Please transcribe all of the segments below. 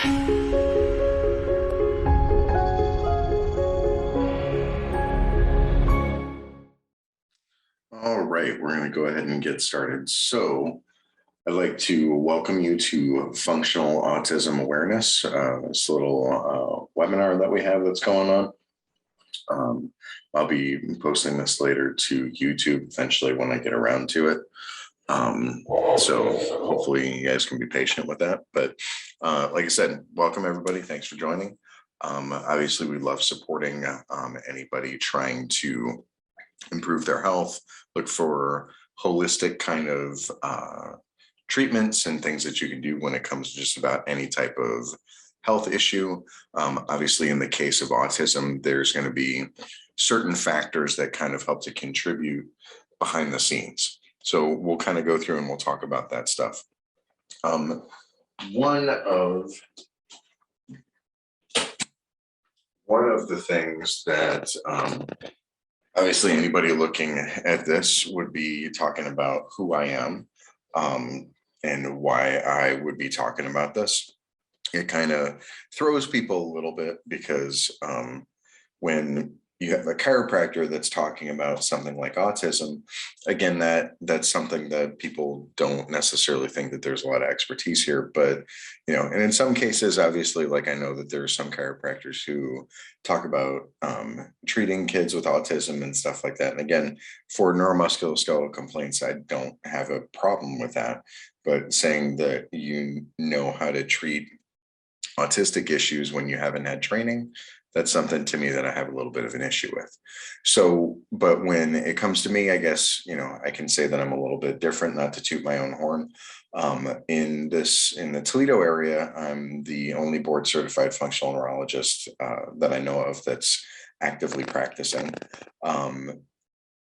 All right, we're going to go ahead and get started. So I'd like to welcome you to Functional Autism Awareness, this little webinar that we have that's going on. I'll be posting this later to YouTube eventually when I get around to it. So hopefully you guys can be patient with that. But like I said, welcome everybody. Thanks for joining. Obviously, we love supporting anybody trying to improve their health, look for holistic kind of treatments and things that you can do when it comes to just about any type of health issue. Obviously, in the case of autism, there's going to be certain factors that kind of help to contribute behind the scenes. So we'll kind of go through and we'll talk about that stuff. One of the things that obviously anybody looking at this would be talking about who I am and why I would be talking about this. It kind of throws people a little bit because when you have a chiropractor that's talking about something like autism, again, that's something that people don't necessarily think that there's a lot of expertise here. But, and in some cases, obviously, like I know that there are some chiropractors who talk about treating kids with autism and stuff like that. And again, for neuromusculoskeletal complaints, I don't have a problem with that. But saying that you know how to treat autistic issues when you haven't had training, that's something to me that I have a little bit of an issue with. So, but when it comes to me, I guess, I can say that I'm a little bit different, not to toot my own horn. In the Toledo area, I'm the only board certified functional neurologist that I know of that's actively practicing.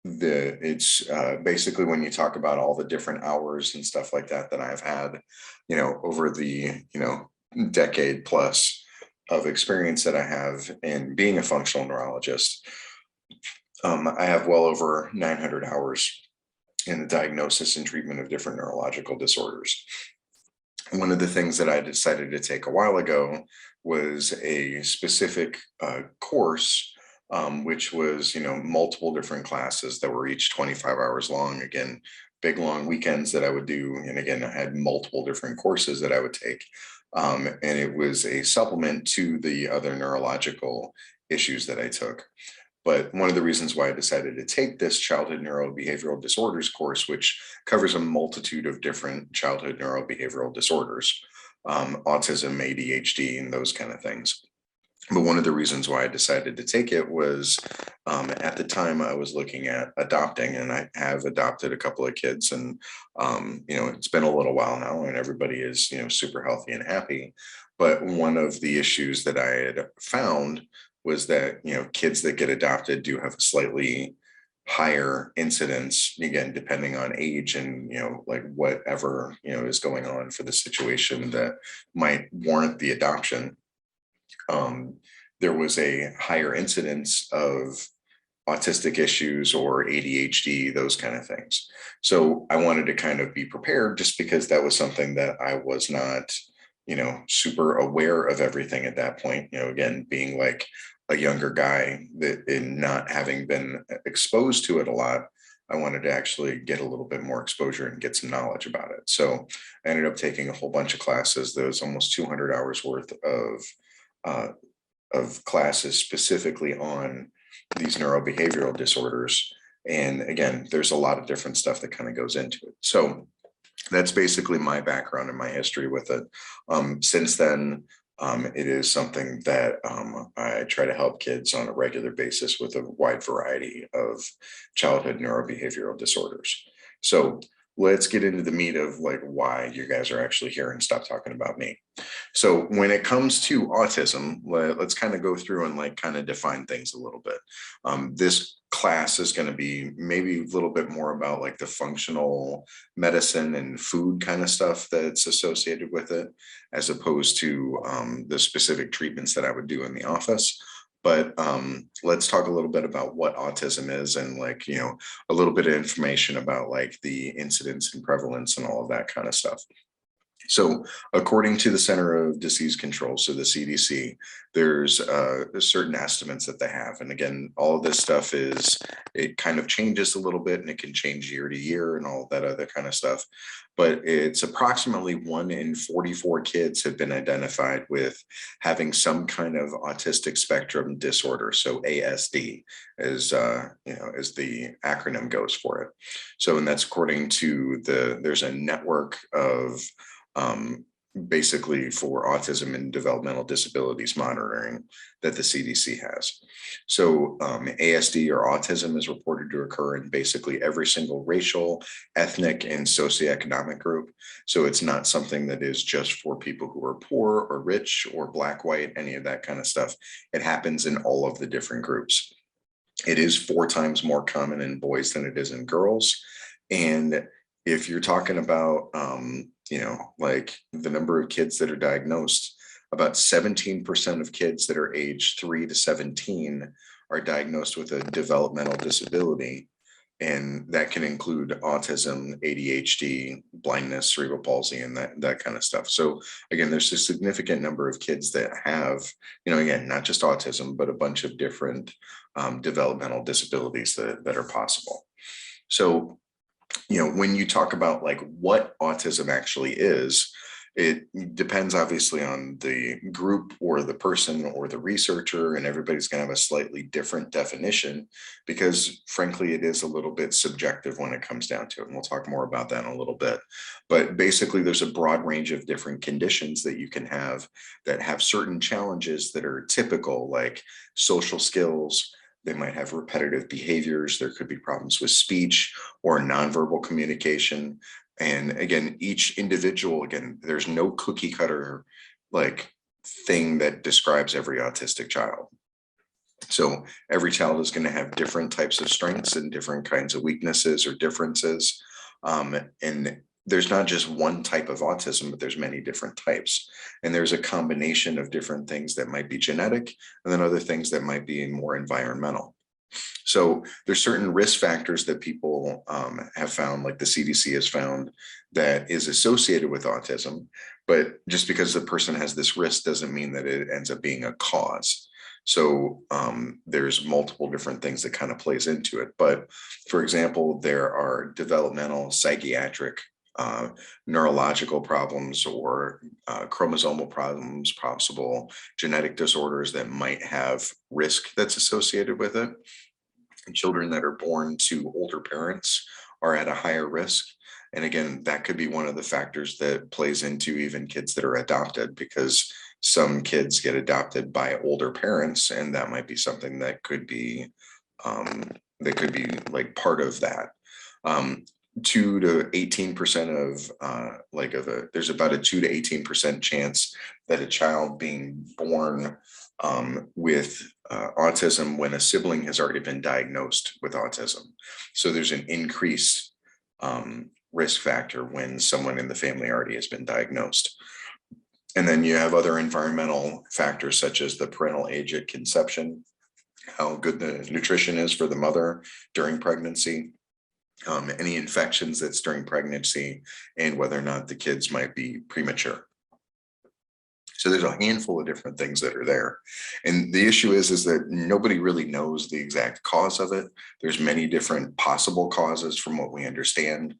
It's basically when you talk about all the different hours and stuff like that I've had, over the, decade plus of experience that I have in being a functional neurologist. I have well over 900 hours in the diagnosis and treatment of different neurological disorders. One of the things that I decided to take a while ago was a specific course, which was, multiple different classes that were each 25 hours long. Again, big long weekends that I would do. And again, I had multiple different courses that I would take. And it was a supplement to the other neurological issues that I took. But one of the reasons why I decided to take this childhood neurobehavioral disorders course, which covers a multitude of different childhood neurobehavioral disorders, autism, ADHD, and those kind of things. But one of the reasons why I decided to take it was at the time I was looking at adopting, and I have adopted a couple of kids, and it's been a little while now, and everybody is super healthy and happy. But one of the issues that I had found was that kids that get adopted do have a slightly higher incidence, again, depending on age and like whatever is going on for the situation that might warrant the adoption. There was a higher incidence of autistic issues or ADHD, those kind of things. So I wanted to kind of be prepared just because that was something that I was not, super aware of everything at that point, again, being like a younger guy that in not having been exposed to it a lot, I wanted to actually get a little bit more exposure and get some knowledge about it. So I ended up taking a whole bunch of classes. There was almost 200 hours worth of classes specifically on these neurobehavioral disorders. And again, there's a lot of different stuff that kind of goes into it. So that's basically my background and my history with it. Since then, it is something that I try to help kids on a regular basis with a wide variety of childhood neurobehavioral disorders. So let's get into the meat of like why you guys are actually here and stop talking about me. So when it comes to autism, let's kind of go through and like kind of define things a little bit. This class is going to be maybe a little bit more about like the functional medicine and food kind of stuff that's associated with it, as opposed to the specific treatments that I would do in the office. But let's talk a little bit about what autism is and like, a little bit of information about like the incidence and prevalence and all of that kind of stuff. So, according to the Center of Disease Control, so the CDC, there's certain estimates that they have. And again, all of this stuff it kind of changes a little bit and it can change year to year and all that other kind of stuff. But it's approximately 1 in 44 kids have been identified with having some kind of autistic spectrum disorder. So ASD as the acronym goes for it. So, and that's according to there's a network of um, basically for autism and developmental disabilities monitoring that the CDC has. So ASD or autism is reported to occur in basically every single racial, ethnic, and socioeconomic group. So it's not something that is just for people who are poor or rich or black, white, any of that kind of stuff. It happens in all of the different groups. It is 4 times more common in boys than it is in girls. And if you're talking about, like the number of kids that are diagnosed, about 17% of kids that are aged 3 to 17 are diagnosed with a developmental disability. And that can include autism, ADHD, blindness, cerebral palsy, and that kind of stuff. So again, there's a significant number of kids that have, again, not just autism, but a bunch of different developmental disabilities that are possible. So, when you talk about like what autism actually is, it depends obviously on the group or the person or the researcher, and everybody's going to have a slightly different definition because frankly, it is a little bit subjective when it comes down to it. And we'll talk more about that in a little bit. But basically, there's a broad range of different conditions that you can have that have certain challenges that are typical, like social skills. They might have repetitive behaviors. There could be problems with speech or nonverbal communication. And again, each individual, again, there's no cookie cutter like thing that describes every autistic child. So every child is going to have different types of strengths and different kinds of weaknesses or differences. And there's not just one type of autism, but there's many different types. And there's a combination of different things that might be genetic and then other things that might be more environmental. So there's certain risk factors that people have found, like the CDC has found, that is associated with autism. But just because the person has this risk doesn't mean that it ends up being a cause. So there's multiple different things that kind of plays into it. But for example, there are developmental, psychiatric, neurological problems or chromosomal problems, possible genetic disorders that might have risk that's associated with it. And children that are born to older parents are at a higher risk. And again, that could be one of the factors that plays into even kids that are adopted, because some kids get adopted by older parents, and that might be something that could be like part of that. 2 to 18% there's about a 2 to 18% chance that a child being born with autism when a sibling has already been diagnosed with autism. So there's an increased risk factor when someone in the family already has been diagnosed. And then you have other environmental factors such as the parental age at conception, how good the nutrition is for the mother during pregnancy, any infections that's during pregnancy, and whether or not the kids might be premature. So there's a handful of different things that are there. And the issue is that nobody really knows the exact cause of it. There's many different possible causes from what we understand.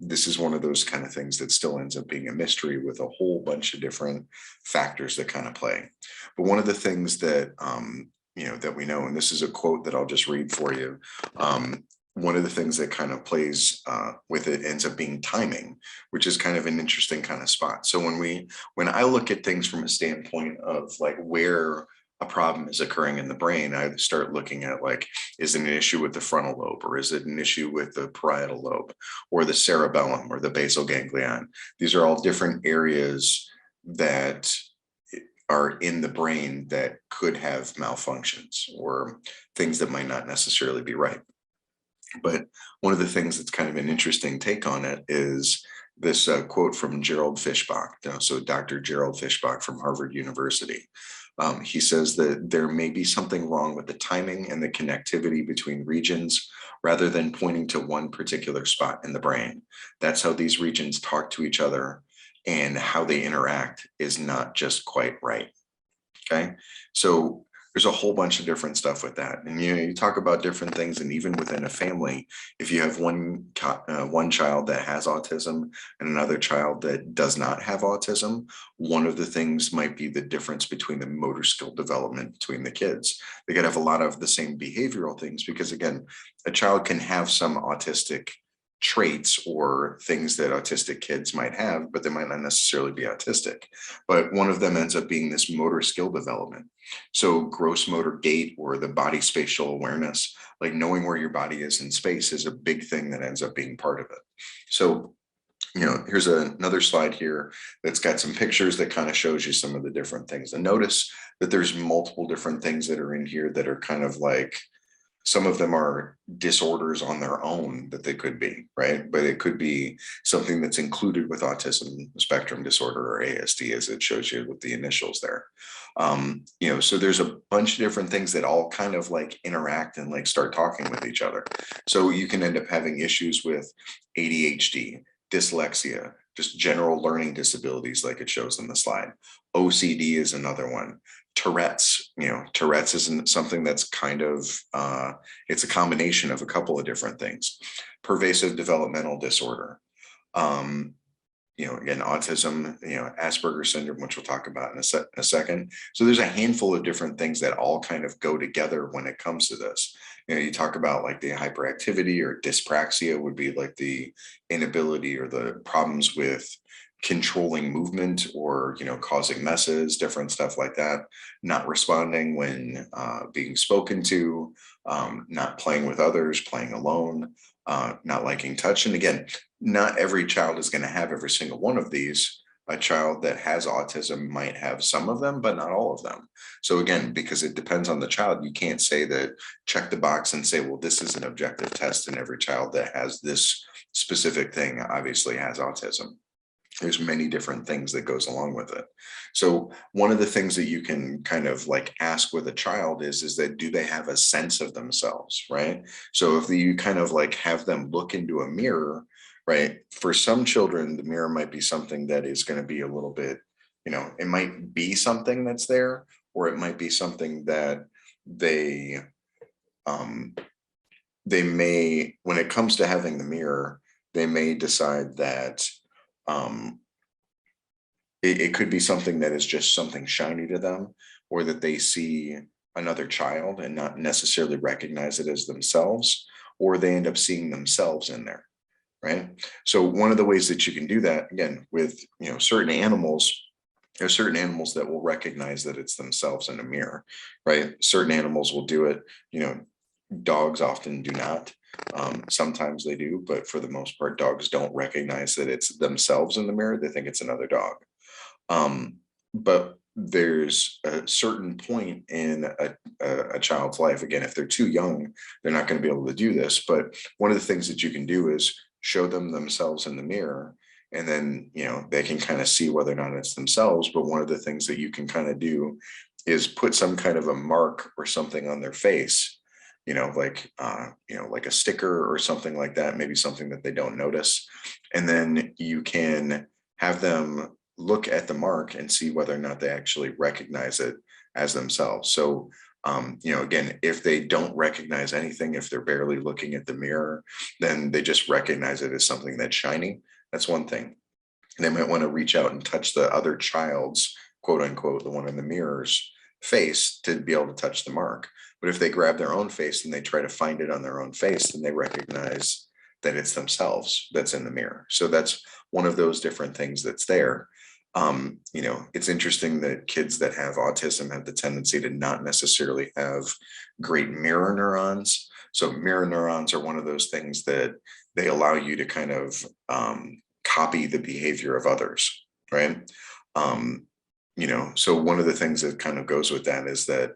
This is one of those kind of things that still ends up being a mystery with a whole bunch of different factors that kind of play. But one of the things that, that we know, and this is a quote that I'll just read for you. One of the things that kind of plays with it ends up being timing, which is kind of an interesting kind of spot. So when I look at things from a standpoint of like where a problem is occurring in the brain, I start looking at like, is it an issue with the frontal lobe, or is it an issue with the parietal lobe, or the cerebellum, or the basal ganglion? These are all different areas that are in the brain that could have malfunctions or things that might not necessarily be right. But one of the things that's kind of an interesting take on it is this quote from Gerald Fischbach. So Dr. Gerald Fischbach from Harvard University. He says that there may be something wrong with the timing and the connectivity between regions rather than pointing to one particular spot in the brain. That's how these regions talk to each other and how they interact is not just quite right. Okay. So there's a whole bunch of different stuff with that. And you talk about different things, and even within a family, if you have one child that has autism and another child that does not have autism, one of the things might be the difference between the motor skill development between the kids. They could have a lot of the same behavioral things because, again, a child can have some autistic traits or things that autistic kids might have, but they might not necessarily be autistic. But one of them ends up being this motor skill development. So gross motor gait, or the body spatial awareness, like knowing where your body is in space, is a big thing that ends up being part of it. So, here's another slide here that's got some pictures that kind of shows you some of the different things. And notice that there's multiple different things that are in here that are kind of like, some of them are disorders on their own that they could be, right? But it could be something that's included with autism spectrum disorder, or ASD, as it shows you with the initials there. So there's a bunch of different things that all kind of like interact and like start talking with each other. So you can end up having issues with ADHD, dyslexia, just general learning disabilities, like it shows in the slide. OCD is another one. Tourette's, Tourette's isn't something that's kind of, it's a combination of a couple of different things. Pervasive developmental disorder. Again, autism, Asperger syndrome, which we'll talk about in a second. So there's a handful of different things that all kind of go together when it comes to this. You talk about like the hyperactivity, or dyspraxia would be like the inability or the problems with controlling movement, or causing messes, different stuff like that. Not responding when being spoken to, not playing with others, playing alone, not liking touch. And again, not every child is going to have every single one of these. A child that has autism might have some of them, but not all of them. So again, because it depends on the child, you can't say that, check the box and say, well, this is an objective test, and every child that has this specific thing obviously has autism. There's many different things that goes along with it. So one of the things that you can kind of like ask with a child is that, do they have a sense of themselves, right? So if you kind of like have them look into a mirror, right? For some children, the mirror might be something that is going to be a little bit, it might be something that's there, or it might be something that they may, when it comes to having the mirror, they may decide that it could be something that is just something shiny to them, or that they see another child and not necessarily recognize it as themselves, or they end up seeing themselves in there, right? So one of the ways that you can do that, again, with certain animals, there's certain animals that will recognize that it's themselves in a mirror, right? Certain animals will do it. Dogs often do not. Sometimes they do, but for the most part, dogs don't recognize that it's themselves in the mirror. They think it's another dog. But there's a certain point in a child's life, again, if they're too young, they're not going to be able to do this. But one of the things that you can do is show them themselves in the mirror, and then, they can kind of see whether or not it's themselves. But one of the things that you can kind of do is put some kind of a mark or something on their face, like a sticker or something like that, maybe something that they don't notice. And then you can have them look at the mark and see whether or not they actually recognize it as themselves. So, again, if they don't recognize anything, if they're barely looking at the mirror, then they just recognize it as something that's shiny. That's one thing. They might want to reach out and touch the other child's, quote unquote, the one in the mirror's face, to be able to touch the mark. But if they grab their own face and they try to find it on their own face, then they recognize that it's themselves that's in the mirror. So that's one of those different things that's there. It's interesting that kids that have autism have the tendency to not necessarily have great mirror neurons. So mirror neurons are one of those things that they allow you to kind of copy the behavior of others, right? So one of the things that kind of goes with that is that,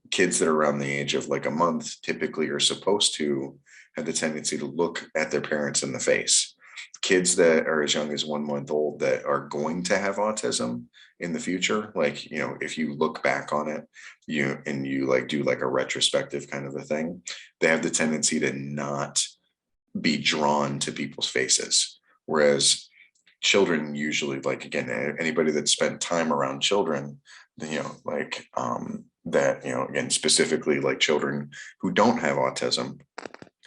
kids that are around the age of like a month typically are supposed to have the tendency to look at their parents in the face. Kids that are as young as 1 month old that are going to have autism in the future, like, if you look back on it, you like do like a retrospective kind of a thing, they have the tendency to not be drawn to people's faces. Whereas children usually, like, again, anybody that spent time around children, like, that, again, specifically like children who don't have autism,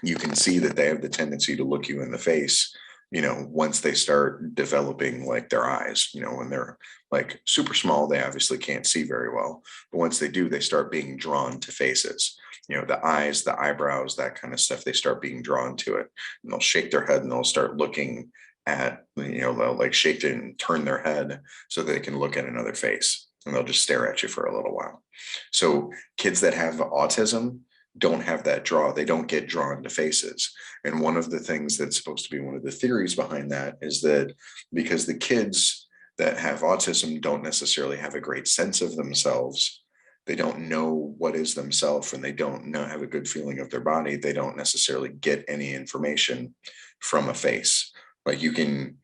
you can see that they have the tendency to look you in the face, once they start developing like their eyes, when they're like super small, they obviously can't see very well. But once they do, they start being drawn to faces, the eyes, the eyebrows, that kind of stuff, they start being drawn to it. And they'll shake their head and they'll start looking at, they'll like shake it and turn their head so they can look at another face, and they'll just stare at you for a little while. So kids that have autism don't have that draw. They don't get drawn to faces. And one of the things that's supposed to be one of the theories behind that is that because the kids that have autism don't necessarily have a great sense of themselves, they don't know what is themselves, and they don't know, have a good feeling of their body, they don't necessarily get any information from a face. Like you can,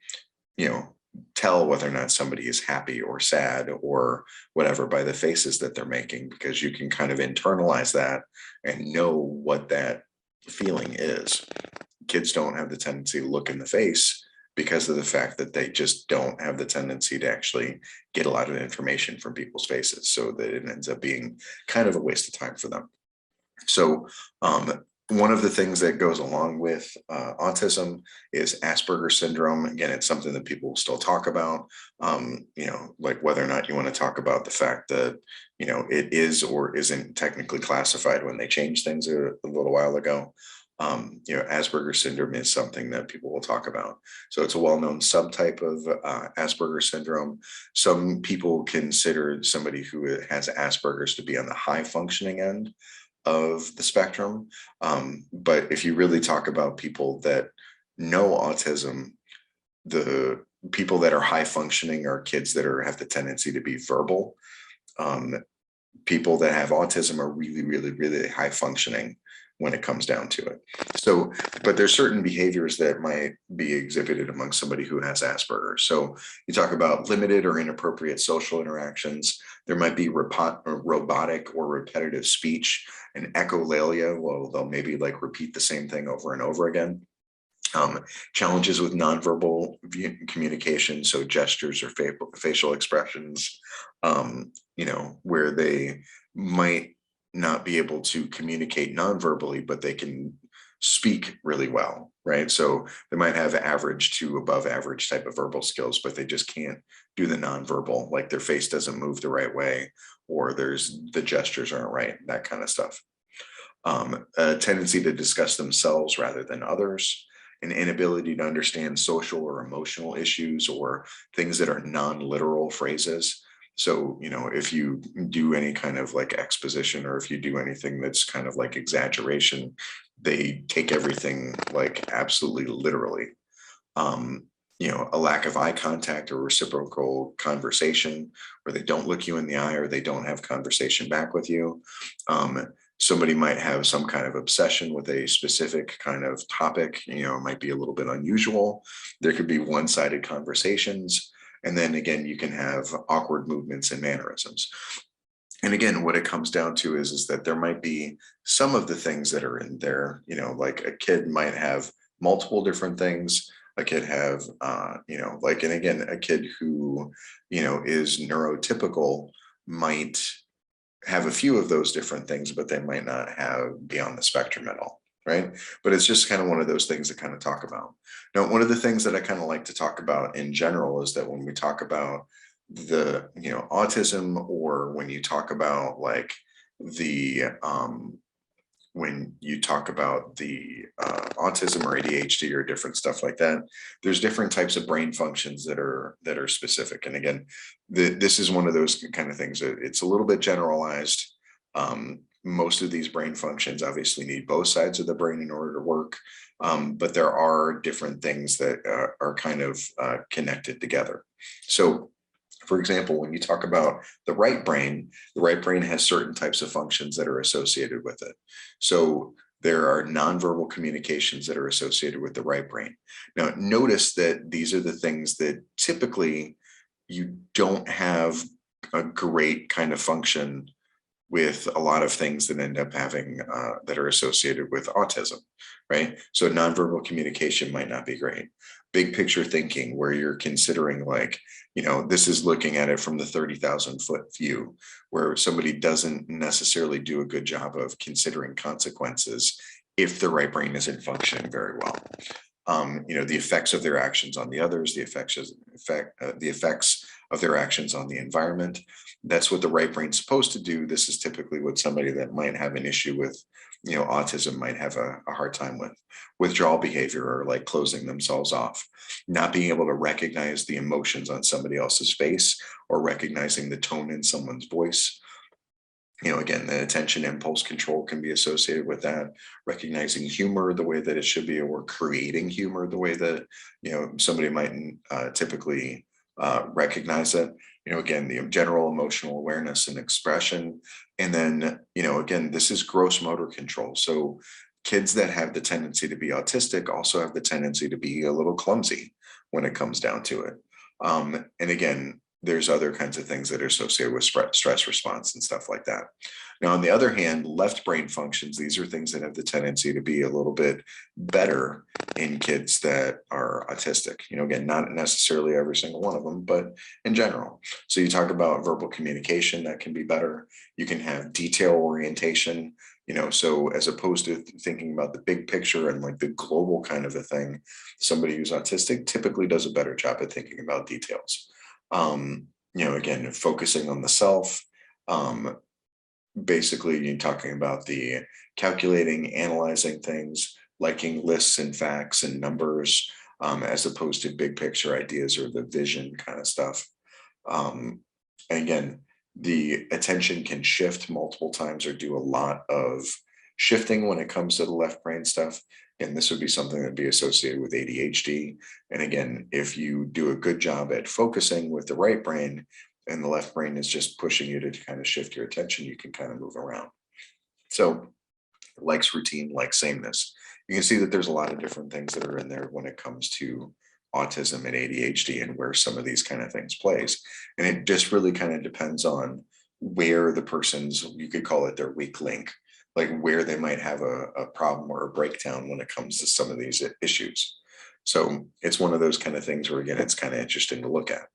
tell whether or not somebody is happy or sad or whatever by the faces that they're making, because you can kind of internalize that and know what that feeling is. Kids don't have the tendency to look in the face because of the fact that they just don't have the tendency to actually get a lot of information from people's faces, so that it ends up being kind of a waste of time for them. So one of the things that goes along with autism is Asperger syndrome. Again, it's something that people will still talk about, like whether or not you want to talk about the fact that, it is or isn't technically classified when they changed things a little while ago. Asperger syndrome is something that people will talk about. So it's a well-known subtype of Asperger syndrome. Some people consider somebody who has Asperger's to be on the high functioning end of the spectrum. But if you really talk about people that know autism, the people that are high functioning are kids that have the tendency to be verbal. People that have autism are really, really, really high functioning when it comes down to it. So, but there's certain behaviors that might be exhibited among somebody who has Asperger's. So you talk about limited or inappropriate social interactions. There might be robotic or repetitive speech and echolalia. Well, they'll maybe like repeat the same thing over and over again. Challenges with nonverbal communication, so gestures or facial expressions, where they might not be able to communicate non-verbally, but they can speak really well, right? So they might have average to above average type of verbal skills, but they just can't do the non-verbal, like their face doesn't move the right way, or the gestures aren't right, that kind of stuff. A tendency to discuss themselves rather than others, an inability to understand social or emotional issues or things that are non-literal phrases. So, if you do any kind of like exposition, or if you do anything that's kind of like exaggeration, they take everything like absolutely literally. A lack of eye contact or reciprocal conversation, where they don't look you in the eye or they don't have conversation back with you. Somebody might have some kind of obsession with a specific kind of topic, it might be a little bit unusual. There could be one-sided conversations. And then again, you can have awkward movements and mannerisms. And again, what it comes down to is that there might be some of the things that are in there, like a kid might have multiple different things. A kid have, and again, a kid who, is neurotypical might have a few of those different things, but they might not be on the spectrum at all. Right. But it's just kind of one of those things to kind of talk about. Now, one of the things that I kind of like to talk about in general is that when we talk about the, autism, or when you talk about like the, when you talk about the autism or ADHD or different stuff like that, there's different types of brain functions that are specific. And again, this is one of those kind of things that it's a little bit generalized. Most of these brain functions obviously need both sides of the brain in order to work, but there are different things that are kind of connected together. So, for example, when you talk about the right brain has certain types of functions that are associated with it. So there are nonverbal communications that are associated with the right brain. Now, notice that these are the things that typically you don't have a great kind of function with a lot of things that end up having that are associated with autism, right? So nonverbal communication might not be great. big picture thinking where you're considering like, this is looking at it from the 30,000 foot view, where somebody doesn't necessarily do a good job of considering consequences if the right brain isn't functioning very well. The effects of their actions on the others, the effects of their actions on the environment. That's what the right brain's supposed to do. This is typically what somebody that might have an issue with, autism might have a hard time with. Withdrawal behavior, or like closing themselves off, not being able to recognize the emotions on somebody else's face or recognizing the tone in someone's voice. Again, the attention impulse control can be associated with that, recognizing humor the way that it should be, or creating humor the way that, somebody might typically recognize it. Again, the general emotional awareness and expression. And then, again, this is gross motor control. So kids that have the tendency to be autistic also have the tendency to be a little clumsy when it comes down to it. And again, there's other kinds of things that are associated with stress response and stuff like that. Now, on the other hand, left brain functions, these are things that have the tendency to be a little bit better in kids that are autistic. Again, not necessarily every single one of them, but in general. So you talk about verbal communication, that can be better. You can have detail orientation, so as opposed to thinking about the big picture and like the global kind of a thing, somebody who's autistic typically does a better job at thinking about details. Again, focusing on the self, basically you're talking about the calculating, analyzing things, liking lists and facts and numbers, as opposed to big picture ideas or the vision kind of stuff. And again, the attention can shift multiple times or do a lot of shifting when it comes to the left brain stuff. And this would be something that would be associated with ADHD. And again, if you do a good job at focusing with the right brain and the left brain is just pushing you to kind of shift your attention, you can kind of move around. So likes routine, like sameness. You can see that there's a lot of different things that are in there when it comes to autism and ADHD and where some of these kind of things plays. And it just really kind of depends on where the person's, you could call it their weak link, like where they might have a problem or a breakdown when it comes to some of these issues. So it's one of those kind of things where, again, it's kind of interesting to look at.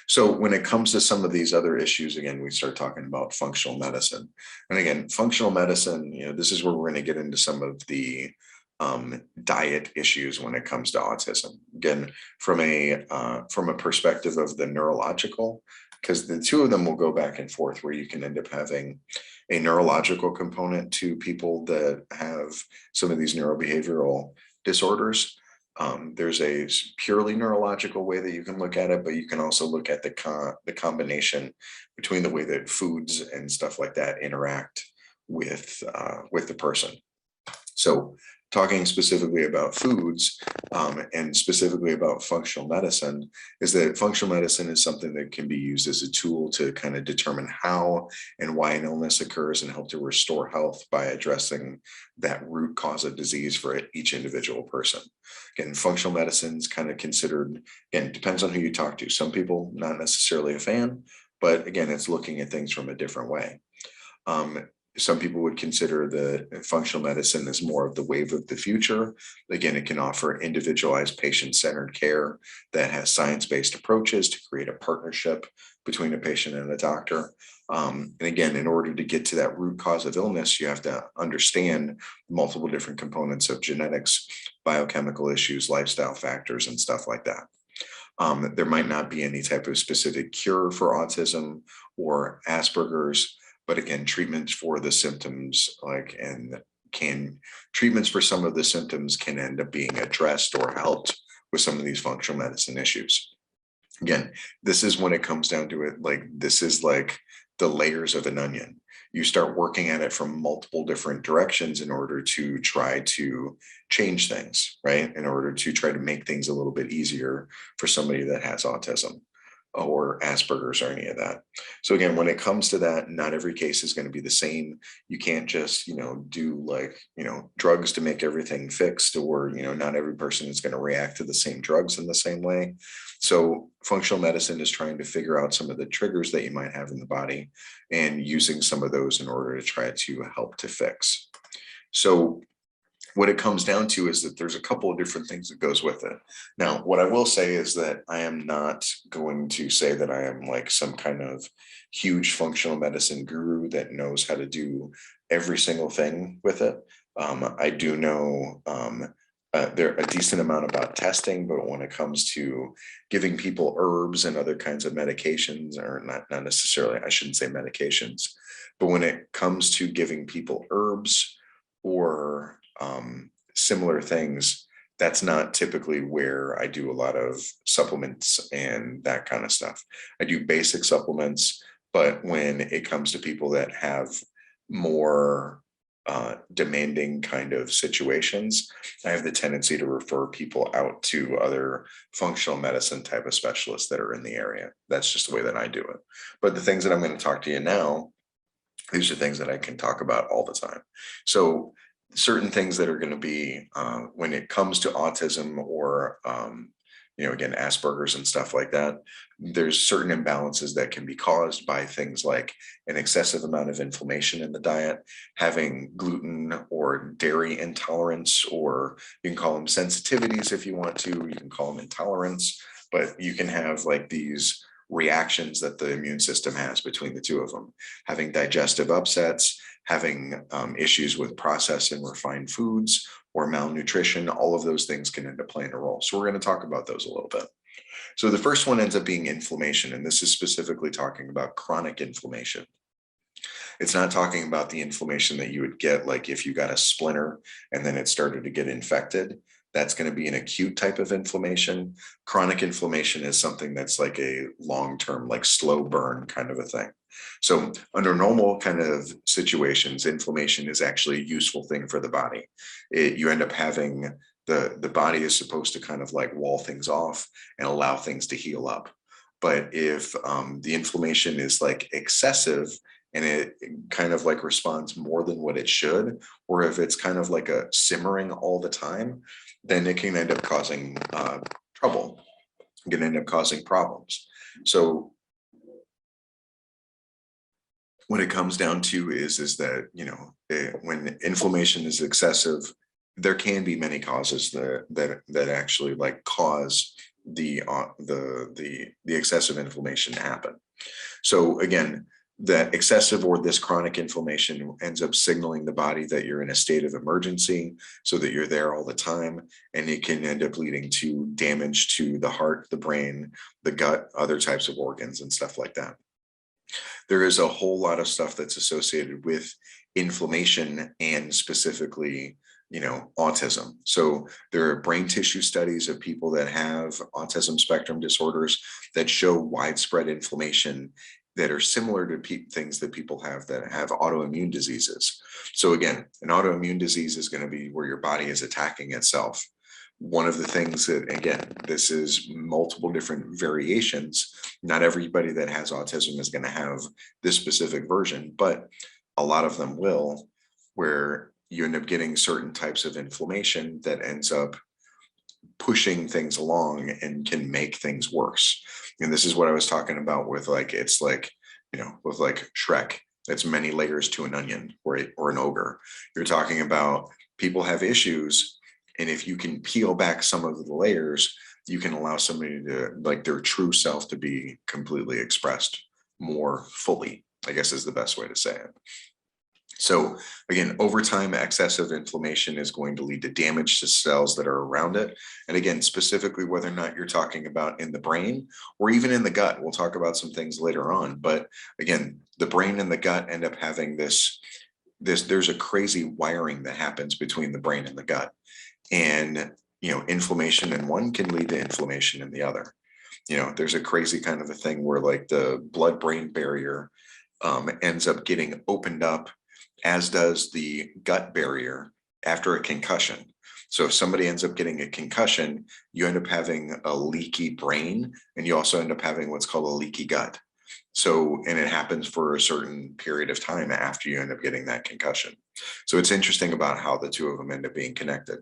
So when it comes to some of these other issues, again, we start talking about functional medicine. And again, functional medicine, this is where we're going to get into some of the diet issues when it comes to autism. Again, from a perspective of the neurological, because the two of them will go back and forth, where you can end up having a neurological component to people that have some of these neurobehavioral disorders. There's a purely neurological way that you can look at it, but you can also look at the combination between the way that foods and stuff like that interact with the person. So talking specifically about foods, and specifically about functional medicine, is that functional medicine is something that can be used as a tool to kind of determine how and why an illness occurs and help to restore health by addressing that root cause of disease for each individual person. Again, functional medicine is kind of considered, again, depends on who you talk to. Some people not necessarily a fan, but again, it's looking at things from a different way. Some people would consider the functional medicine as more of the wave of the future. Again, it can offer individualized patient-centered care that has science-based approaches to create a partnership between a patient and a doctor. And again, in order to get to that root cause of illness, you have to understand multiple different components of genetics, biochemical issues, lifestyle factors, and stuff like that. There might not be any type of specific cure for autism or Asperger's, but again, treatments for the symptoms, treatments for some of the symptoms can end up being addressed or helped with some of these functional medicine issues. Again, this is when it comes down to it, this is like the layers of an onion. You start working at it from multiple different directions in order to try to change things, right? In order to try to make things a little bit easier for somebody that has autism or Asperger's or any of that. So again, when it comes to that, not every case is going to be the same. You can't just, do drugs to make everything fixed, or, not every person is going to react to the same drugs in the same way. So functional medicine is trying to figure out some of the triggers that you might have in the body and using some of those in order to try to help to fix. So what it comes down to is that there's a couple of different things that goes with it. Now, what I will say is that I am not going to say that I am like some kind of huge functional medicine guru that knows how to do every single thing with it. I do know there a decent amount about testing, but when it comes to giving people herbs and other kinds of medications, or not necessarily, I shouldn't say medications, but when it comes to giving people herbs or similar things, that's not typically where I do a lot of supplements and that kind of stuff. I do basic supplements, but when it comes to people that have more demanding kind of situations, I have the tendency to refer people out to other functional medicine type of specialists that are in the area. That's just the way that I do it. But the things that I'm going to talk to you now, these are things that I can talk about all the time. So certain things that are going to be when it comes to autism or again, Asperger's and stuff like that, there's certain imbalances that can be caused by things like an excessive amount of inflammation in the diet, having gluten or dairy intolerance, or you can call them sensitivities if you want to, you can call them intolerance, but you can have like these reactions that the immune system has between the two of them, having digestive upsets, having issues with processed and refined foods or malnutrition. All of those things can end up playing a role. So we're going to talk about those a little bit. So the first one ends up being inflammation, and this is specifically talking about chronic inflammation. It's not talking about the inflammation that you would get like if you got a splinter and then it started to get infected. That's going to be an acute type of inflammation. Chronic inflammation is something that's like a long-term, like slow burn kind of a thing. So under normal kind of situations, inflammation is actually a useful thing for the body. You end up having the body is supposed to kind of like wall things off and allow things to heal up. But if the inflammation is like excessive and it kind of like responds more than what it should, or if it's kind of like a simmering all the time, then it can end up causing trouble. It can end up causing problems. So what it comes down to is that, when inflammation is excessive, there can be many causes that actually like cause the excessive inflammation to happen. So again, that excessive or this chronic inflammation ends up signaling the body that you're in a state of emergency, so that you're there all the time, and it can end up leading to damage to the heart, the brain, the gut, other types of organs and stuff like that. There is a whole lot of stuff that's associated with inflammation and specifically, autism. So there are brain tissue studies of people that have autism spectrum disorders that show widespread inflammation that are similar to things that people have that have autoimmune diseases. So again, an autoimmune disease is going to be where your body is attacking itself. One of the things that, again, this is multiple different variations. Not everybody that has autism is going to have this specific version, but a lot of them will, where you end up getting certain types of inflammation that ends up pushing things along and can make things worse. And this is what I was talking about with like, it's like, with like Shrek, it's many layers to an onion or an ogre. You're talking about people have issues, and if you can peel back some of the layers, you can allow somebody to like their true self to be completely expressed more fully, I guess is the best way to say it. So again, over time, excessive inflammation is going to lead to damage to cells that are around it. And again, specifically, whether or not you're talking about in the brain or even in the gut, we'll talk about some things later on. But again, the brain and the gut end up having there's a crazy wiring that happens between the brain and the gut. And, inflammation in one can lead to inflammation in the other. There's a crazy kind of a thing where like the blood-brain barrier ends up getting opened up, as does the gut barrier after a concussion. So if somebody ends up getting a concussion, you end up having a leaky brain, and you also end up having what's called a leaky gut. So, and it happens for a certain period of time after you end up getting that concussion. So it's interesting about how the two of them end up being connected.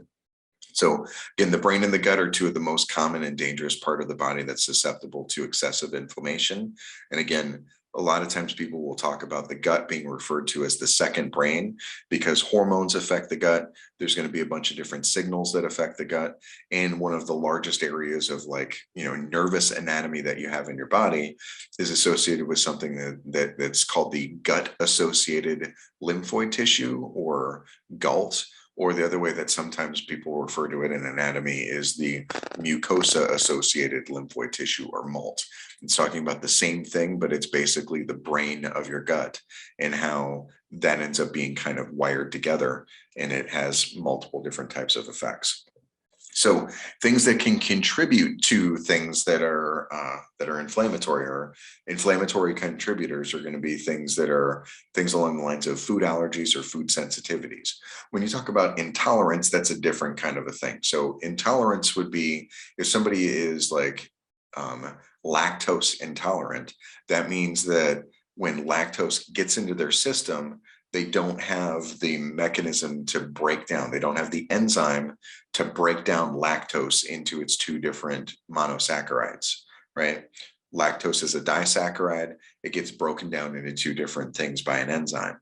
So again, the brain and the gut are two of the most common and dangerous part of the body that's susceptible to excessive inflammation. And again, a lot of times people will talk about the gut being referred to as the second brain because hormones affect the gut. There's going to be a bunch of different signals that affect the gut. And one of the largest areas of like, nervous anatomy that you have in your body is associated with something that's called the gut associated lymphoid tissue, or GALT. Or the other way that sometimes people refer to it in anatomy is the mucosa associated lymphoid tissue, or MALT. It's talking about the same thing, but it's basically the brain of your gut and how that ends up being kind of wired together, and it has multiple different types of effects. So things that can contribute to things that are inflammatory, or inflammatory contributors, are going to be things along the lines of food allergies or food sensitivities. When you talk about intolerance, that's a different kind of a thing. So intolerance would be if somebody is like lactose intolerant. That means that when lactose gets into their system, they don't have the mechanism to break down. They don't have the enzyme to break down lactose into its two different monosaccharides, right? Lactose is a disaccharide. It gets broken down into two different things by an enzyme.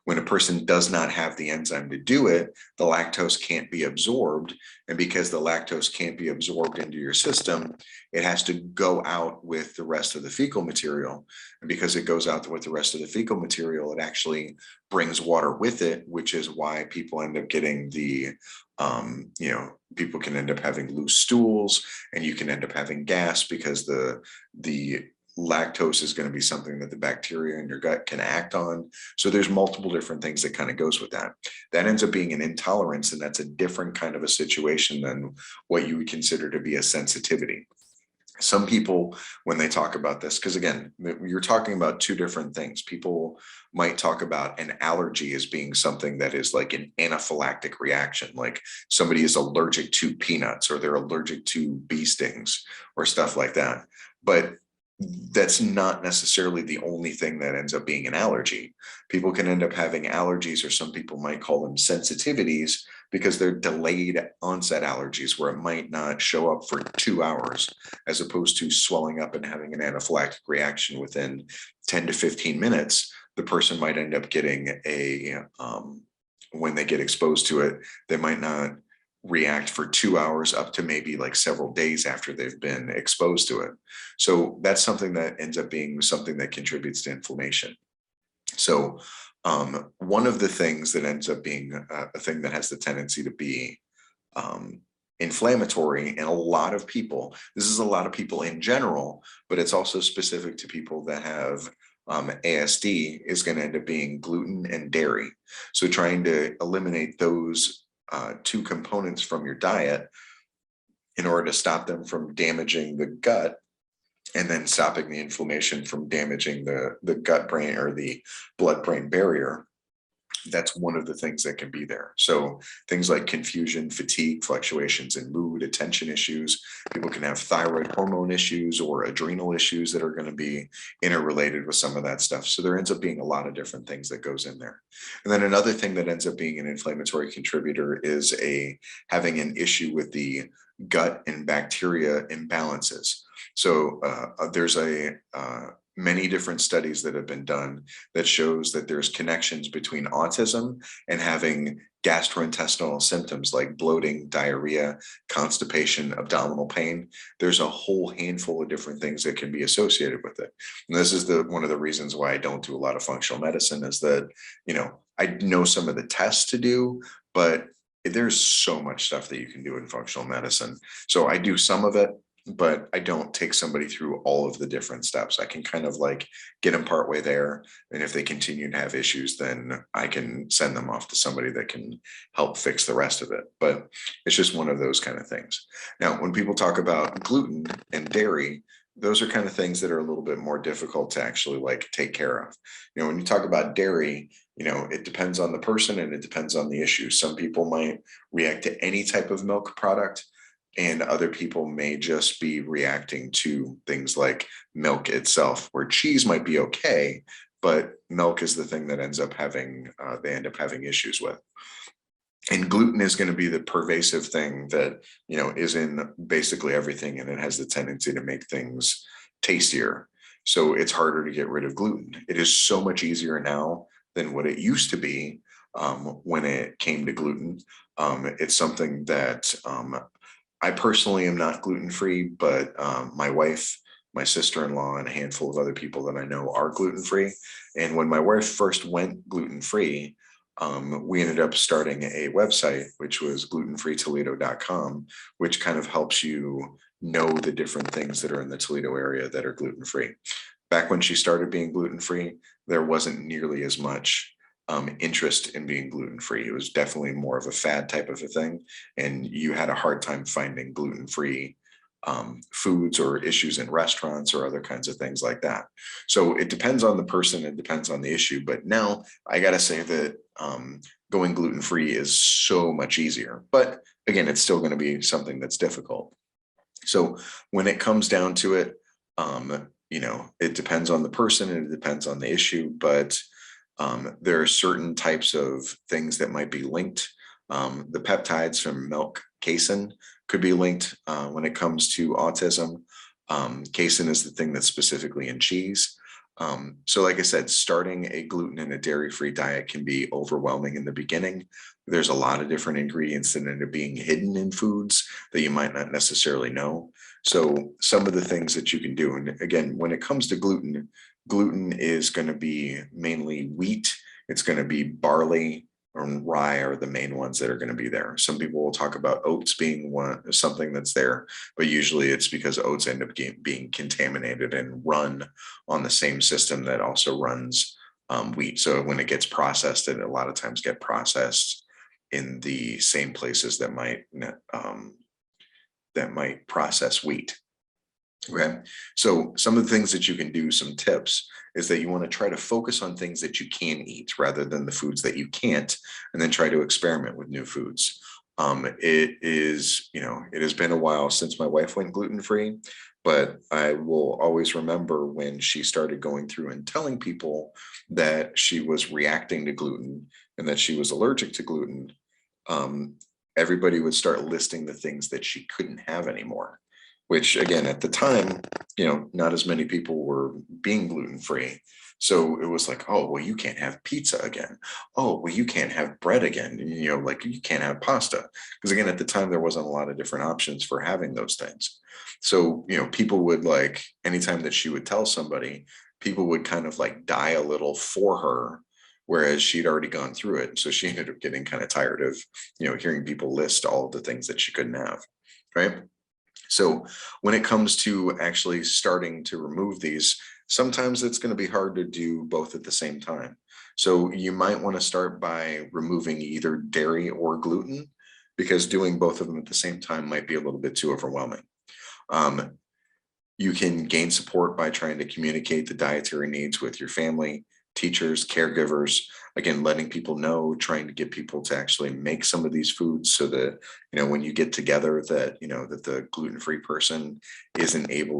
When a person does not have the enzyme to do it, the lactose can't be absorbed. And because the lactose can't be absorbed into your system, it has to go out with the rest of the fecal material. And because it goes out with the rest of the fecal material, it actually brings water with it, which is why people end up getting people can end up having loose stools, and you can end up having gas because the lactose is going to be something that the bacteria in your gut can act on. So there's multiple different things that kind of goes with that. That ends up being an intolerance, and that's a different kind of a situation than what you would consider to be a sensitivity. Some people, when they talk about this, because again, you're talking about two different things. People might talk about an allergy as being something that is like an anaphylactic reaction, like somebody is allergic to peanuts, or they're allergic to bee stings or stuff like that. But that's not necessarily the only thing that ends up being an allergy. People can end up having allergies, or some people might call them sensitivities, because they're delayed onset allergies where it might not show up for 2 hours, as opposed to swelling up and having an anaphylactic reaction within 10 to 15 minutes. The person might end up getting when they get exposed to it, they might not react for 2 hours up to maybe like several days after they've been exposed to it. So that's something that ends up being something that contributes to inflammation. So one of the things that ends up being a thing that has the tendency to be inflammatory in a lot of people, this is a lot of people in general, but it's also specific to people that have ASD, is going to end up being gluten and dairy. So trying to eliminate those two components from your diet in order to stop them from damaging the gut, and then stopping the inflammation from damaging the gut brain or the blood brain barrier. That's one of the things that can be there. So things like confusion, fatigue, fluctuations in mood, attention issues. People can have thyroid hormone issues or adrenal issues that are going to be interrelated with some of that stuff. So there ends up being a lot of different things that goes in there. And then another thing that ends up being an inflammatory contributor is having an issue with the gut and bacteria imbalances. So there's many different studies that have been done that shows that there's connections between autism and having gastrointestinal symptoms like bloating, diarrhea, constipation, abdominal pain. There's a whole handful of different things that can be associated with it. And this is one of the reasons why I don't do a lot of functional medicine, is that, I know some of the tests to do, but there's so much stuff that you can do in functional medicine. So I do some of it, but I don't take somebody through all of the different steps. I can kind of like get them partway there. And if they continue to have issues, then I can send them off to somebody that can help fix the rest of it. But it's just one of those kind of things. Now, when people talk about gluten and dairy, those are kind of things that are a little bit more difficult to actually like take care of. When you talk about dairy, it depends on the person and it depends on the issue. Some people might react to any type of milk product, and other people may just be reacting to things like milk itself, where cheese might be okay, but milk is the thing that they end up having issues with. And gluten is going to be the pervasive thing that, is in basically everything, and it has the tendency to make things tastier. So it's harder to get rid of gluten. It is so much easier now than what it used to be when it came to gluten. It's something that I personally am not gluten-free, but my wife, my sister-in-law, and a handful of other people that I know are gluten-free. And when my wife first went gluten-free, we ended up starting a website, which was glutenfreetoledo.com, which kind of helps you know the different things that are in the Toledo area that are gluten-free. Back when she started being gluten-free, there wasn't nearly as much interest in being gluten-free. It was definitely more of a fad type of a thing, and you had a hard time finding gluten-free foods or issues in restaurants or other kinds of things like that. So it depends on the person, it depends on the issue. But now I got to say that going gluten-free is so much easier. But again, it's still going to be something that's difficult. So when it comes down to it, it depends on the person and it depends on the issue, but there are certain types of things that might be linked. The peptides from milk casein could be linked when it comes to autism. Casein is the thing that's specifically in cheese. So like I said, starting a gluten and a dairy-free diet can be overwhelming in the beginning. There's a lot of different ingredients that end up being hidden in foods that you might not necessarily know. So some of the things that you can do, and again, when it comes to gluten, gluten is going to be mainly wheat. It's going to be barley and rye are the main ones that are going to be there. Some people will talk about oats being something that's there, but usually it's because oats end up being contaminated and run on the same system that also runs wheat. So when it gets processed, it a lot of times get processed in the same places that might process wheat. Okay. So some of the things that you can do, some tips, is that you want to try to focus on things that you can eat rather than the foods that you can't, and then try to experiment with new foods. It has been a while since my wife went gluten-free, but I will always remember when she started going through and telling people that she was reacting to gluten and that she was allergic to gluten. Everybody would start listing the things that she couldn't have anymore, which again, at the time, not as many people were being gluten-free. So it was like, oh, well, you can't have pizza again. Oh, well, you can't have bread again. Like you can't have pasta. Because again, at the time, there wasn't a lot of different options for having those things. So, people would like, anytime that she would tell somebody, people would kind of like die a little for her, whereas she'd already gone through it. So she ended up getting kind of tired of, hearing people list all of the things that she couldn't have, right? So when it comes to actually starting to remove these, sometimes it's going to be hard to do both at the same time. So you might want to start by removing either dairy or gluten, because doing both of them at the same time might be a little bit too overwhelming. You can gain support by trying to communicate the dietary needs with your family, teachers, caregivers, again, letting people know, trying to get people to actually make some of these foods so that, when you get together that, that the gluten-free person is able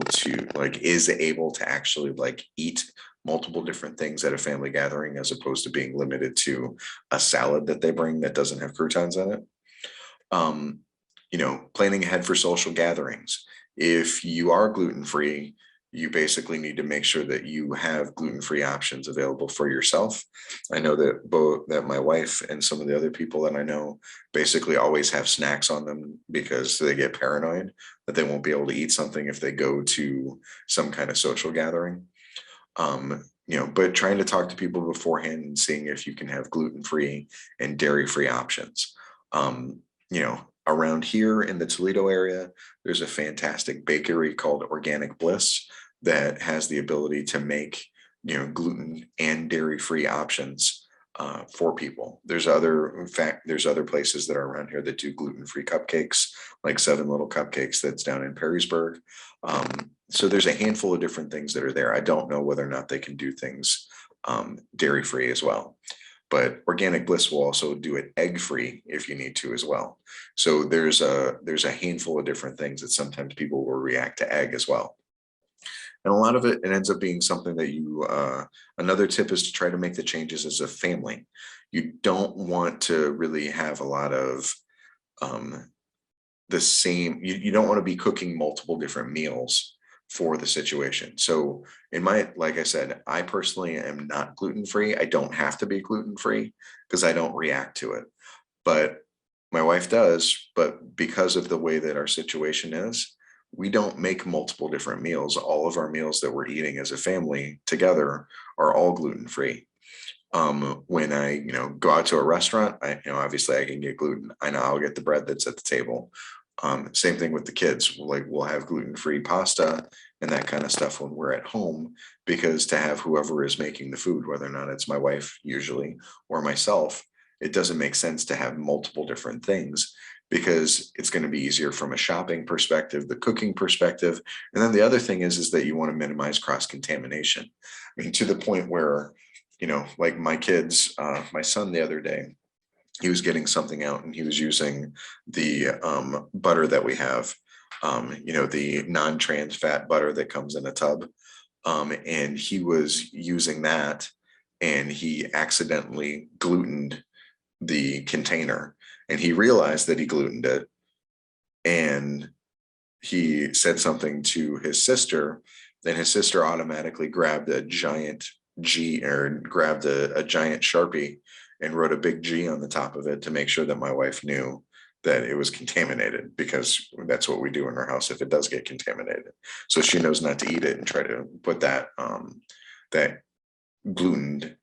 to actually like eat multiple different things at a family gathering, as opposed to being limited to a salad that they bring that doesn't have croutons in it. Planning ahead for social gatherings. If you are gluten-free, you basically need to make sure that you have gluten-free options available for yourself. I know that my wife and some of the other people that I know basically always have snacks on them because they get paranoid that they won't be able to eat something if they go to some kind of social gathering. But trying to talk to people beforehand and seeing if you can have gluten-free and dairy-free options. Around here in the Toledo area, there's a fantastic bakery called Organic Bliss that has the ability to make, gluten and dairy-free options for people. There's other places that are around here that do gluten-free cupcakes, like Seven Little Cupcakes that's down in Perrysburg. So there's a handful of different things that are there. I don't know whether or not they can do things dairy-free as well. But Organic Bliss will also do it egg-free if you need to as well. So there's a handful of different things that sometimes people will react to egg as well. And a lot of it ends up being something that another tip is to try to make the changes as a family. You don't want to really have a lot of you don't want to be cooking multiple different meals for the situation. So like I said, I personally am not gluten-free. I don't have to be gluten-free because I don't react to it. But my wife does, but because of the way that our situation is, we don't make multiple different meals. All of our meals that we're eating as a family together are all gluten-free. When I, go out to a restaurant, obviously I can get gluten. I know I'll get the bread that's at the table. Same thing with the kids. Like we'll have gluten-free pasta and that kind of stuff when we're at home, because to have whoever is making the food, whether or not it's my wife usually or myself, it doesn't make sense to have multiple different things, because it's going to be easier from a shopping perspective, the cooking perspective. And then the other thing is that you want to minimize cross-contamination. I mean, to the point where, like my kids, my son the other day, he was getting something out and he was using the butter that we have, the non-trans fat butter that comes in a tub. And he was using that and he accidentally glutened the container, and he realized that he glutened it. And he said something to his sister, then his sister automatically grabbed a giant grabbed a giant Sharpie and wrote a big G on the top of it to make sure that my wife knew that it was contaminated, because that's what we do in our house if it does get contaminated. So she knows not to eat it and try to put that that glutened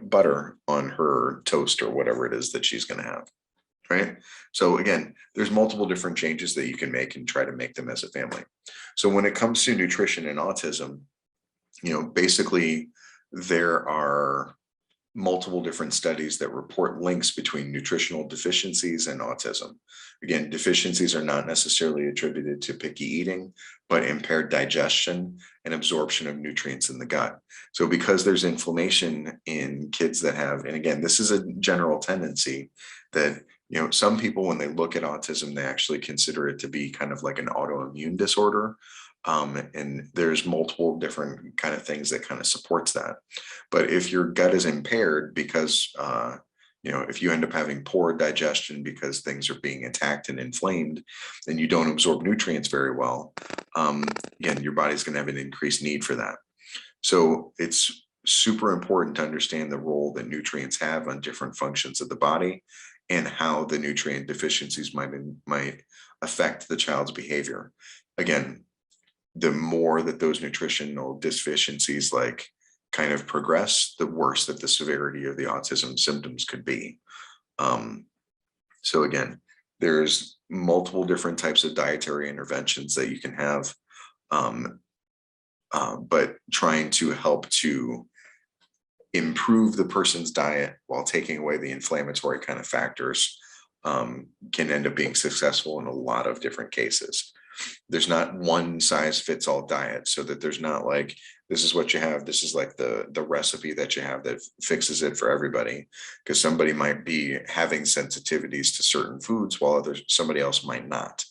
butter on her toast or whatever it is that she's going to have. Right. So again, there's multiple different changes that you can make and try to make them as a family. So when it comes to nutrition and autism, basically there are multiple different studies that report links between nutritional deficiencies and autism. Again, deficiencies are not necessarily attributed to picky eating, but impaired digestion and absorption of nutrients in the gut. So because there's inflammation in kids that have, and again, this is a general tendency that, some people, when they look at autism, they actually consider it to be kind of like an autoimmune disorder. And there's multiple different kind of things that kind of supports that. But if your gut is impaired because, if you end up having poor digestion because things are being attacked and inflamed, then you don't absorb nutrients very well. Again, your body's going to have an increased need for that. So it's super important to understand the role that nutrients have on different functions of the body and how the nutrient deficiencies might affect the child's behavior. Again, the more that those nutritional deficiencies kind of progress, the worse that the severity of the autism symptoms could be. So again, there's multiple different types of dietary interventions that you can have, but trying to help to improve the person's diet while taking away the inflammatory kind of factors can end up being successful in a lot of different cases. There's not one size fits all diet, so that there's not like, this is what you have, this is like the recipe that you have that fixes it for everybody, because somebody might be having sensitivities to certain foods while somebody else might not.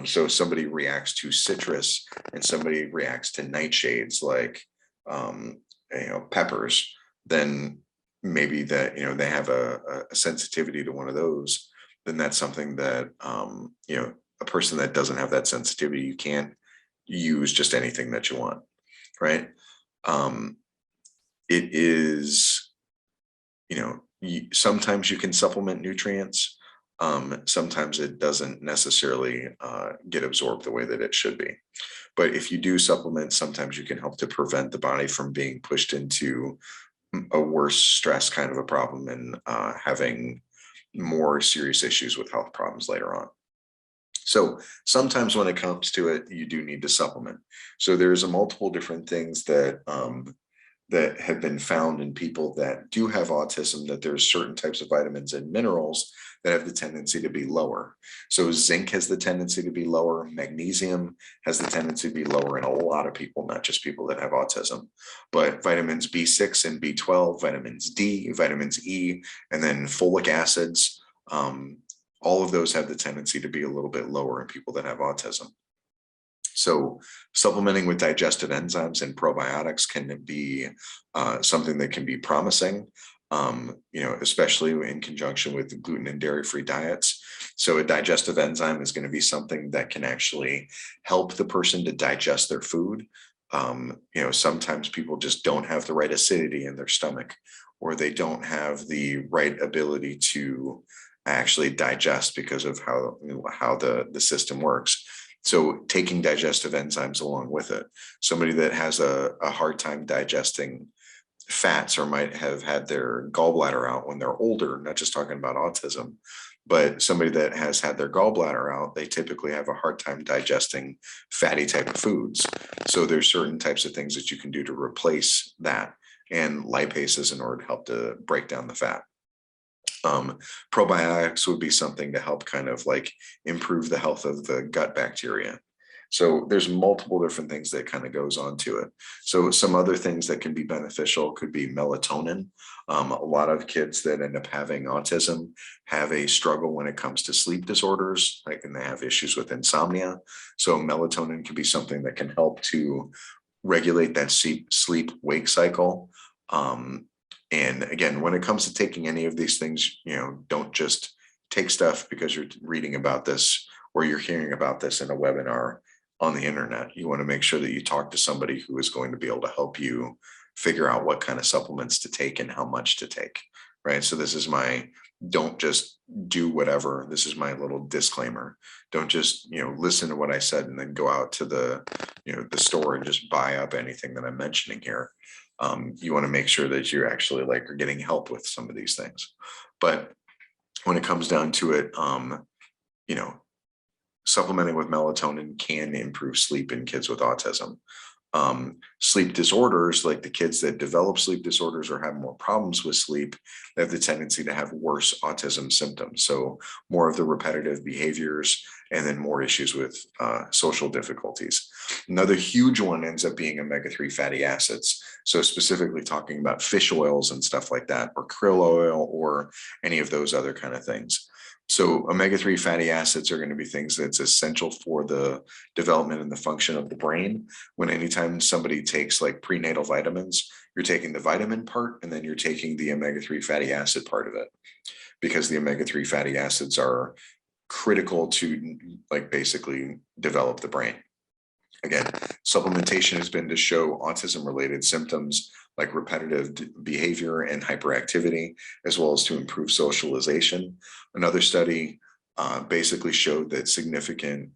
So somebody reacts to citrus and somebody reacts to nightshades, like peppers, then maybe that they have a sensitivity to one of those, then that's something that a person that doesn't have that sensitivity, you can't use just anything that you want, right? It is, sometimes you can supplement nutrients. Sometimes it doesn't necessarily get absorbed the way that it should be. But if you do supplement, sometimes you can help to prevent the body from being pushed into a worse stress kind of a problem and having more serious issues with health problems later on. So sometimes when it comes to it, you do need to supplement. So there's multiple different things that that have been found in people that do have autism, that there's certain types of vitamins and minerals that have the tendency to be lower. So zinc has the tendency to be lower. Magnesium has the tendency to be lower in a lot of people, not just people that have autism. But vitamins B6 and B12, vitamins D, vitamins E, and then folic acids, all of those have the tendency to be a little bit lower in people that have autism. So supplementing with digestive enzymes and probiotics can be something that can be promising. especially in conjunction with gluten and dairy-free diets. So a digestive enzyme is going to be something that can actually help the person to digest their food. Sometimes people just don't have the right acidity in their stomach, or they don't have the right ability to actually digest because of how the system works. So taking digestive enzymes along with it. Somebody that has a hard time digesting fats or might have had their gallbladder out when they're older, not just talking about autism, but somebody that has had their gallbladder out, they typically have a hard time digesting fatty type of foods. So there's certain types of things that you can do to replace that, and lipases in order to help to break down the fat. Probiotics would be something to help kind of like improve the health of the gut bacteria. So there's multiple different things that kind of goes on to it. So some other things that can be beneficial could be melatonin. A lot of kids that end up having autism have a struggle when it comes to sleep disorders, like, and they have issues with insomnia. So melatonin can be something that can help to regulate that sleep wake cycle. And again, when it comes to taking any of these things, don't just take stuff because you're reading about this or you're hearing about this in a webinar on the internet. You want to make sure that you talk to somebody who is going to be able to help you figure out what kind of supplements to take and how much to take, right? So this is my, don't just do whatever. This is my little disclaimer. Don't just, listen to what I said and then go out to the store and just buy up anything that I'm mentioning here. You want to make sure that you're actually are getting help with some of these things. But when it comes down to it, supplementing with melatonin can improve sleep in kids with autism. Sleep disorders, like the kids that develop sleep disorders or have more problems with sleep, they have the tendency to have worse autism symptoms. So more of the repetitive behaviors, and then more issues with social difficulties. Another huge one ends up being omega-3 fatty acids. So specifically talking about fish oils and stuff like that, or krill oil, or any of those other kind of things. So omega-3 fatty acids are going to be things that's essential for the development and the function of the brain. When anytime somebody takes like prenatal vitamins, you're taking the vitamin part and then you're taking the omega-3 fatty acid part of it, because the omega-3 fatty acids are critical to basically develop the brain. Again, supplementation has been to show autism related symptoms like repetitive behavior and hyperactivity, as well as to improve socialization. Another study basically showed that significant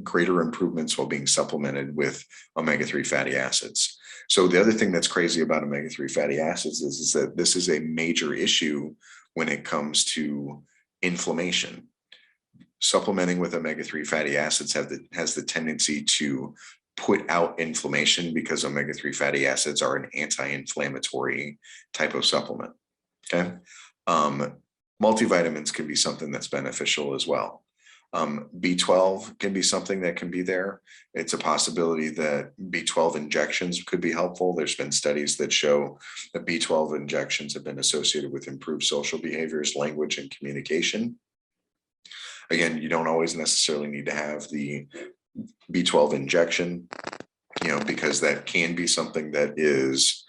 greater improvements while being supplemented with omega-3 fatty acids. So the other thing that's crazy about omega-3 fatty acids is that this is a major issue when it comes to inflammation. Supplementing with omega-3 fatty acids has the tendency to put out inflammation, because omega-3 fatty acids are an anti-inflammatory type of supplement. Okay. Multivitamins can be something that's beneficial as well. B12 can be something that can be there. It's a possibility that B12 injections could be helpful. There's been studies that show that B12 injections have been associated with improved social behaviors, language, and communication. Again, you don't always necessarily need to have the B12 injection, because that can be something that is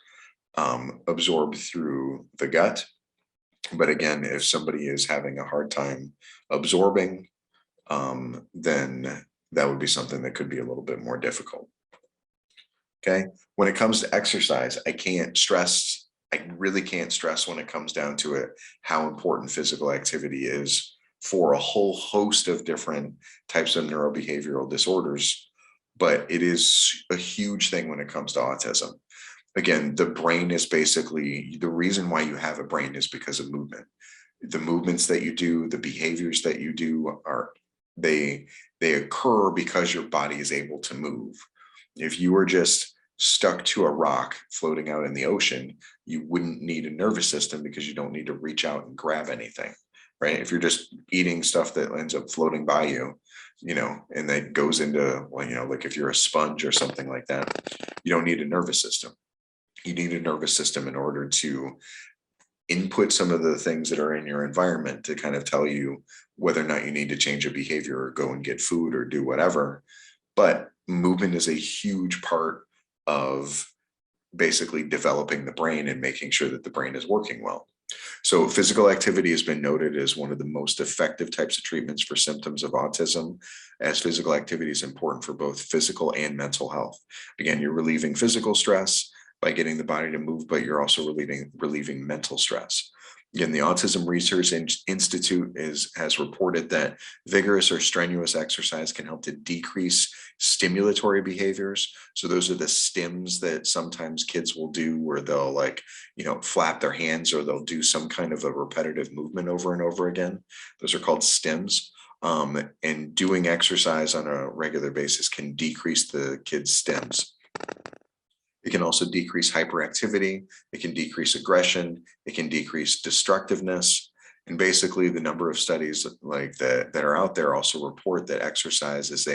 absorbed through the gut. But again, if somebody is having a hard time absorbing, then that would be something that could be a little bit more difficult. Okay. When it comes to exercise, I really can't stress when it comes down to it, how important physical activity is for a whole host of different types of neurobehavioral disorders, but it is a huge thing when it comes to autism. Again, the brain is basically, the reason why you have a brain is because of movement. The movements that you do, the behaviors that you do they occur because your body is able to move. If you were just stuck to a rock floating out in the ocean, you wouldn't need a nervous system, because you don't need to reach out and grab anything. Right? If you're just eating stuff that ends up floating by you, and that goes into, like if you're a sponge or something like that, you don't need a nervous system. You need a nervous system in order to input some of the things that are in your environment to kind of tell you whether or not you need to change a behavior or go and get food or do whatever. But movement is a huge part of basically developing the brain and making sure that the brain is working well. So physical activity has been noted as one of the most effective types of treatments for symptoms of autism, as physical activity is important for both physical and mental health. Again, you're relieving physical stress by getting the body to move, but you're also relieving mental stress. Again, the Autism Research Institute has reported that vigorous or strenuous exercise can help to decrease stimulatory behaviors. So those are the stims that sometimes kids will do, where they'll flap their hands, or they'll do some kind of a repetitive movement over and over again. Those are called stims. And doing exercise on a regular basis can decrease the kids' stims. It can also decrease hyperactivity. It can decrease aggression. It can decrease destructiveness. And basically, the number of studies like that are out there also report that exercise is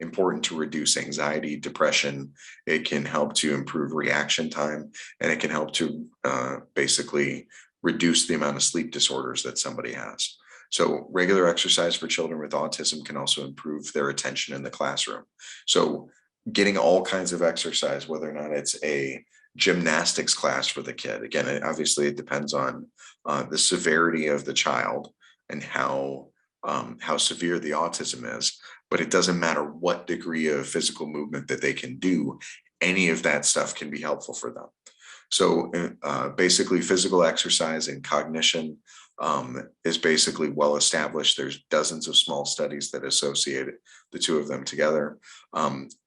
important to reduce anxiety, depression. It can help to improve reaction time, and it can help to basically reduce the amount of sleep disorders that somebody has. So regular exercise for children with autism can also improve their attention in the classroom. So getting all kinds of exercise, whether or not it's a gymnastics class for the kid. Again, obviously it depends on the severity of the child and how severe the autism is, but it doesn't matter what degree of physical movement that they can do. Any of that stuff can be helpful for them. So basically physical exercise and cognition is basically well established. There's dozens of small studies that associate the two of them together.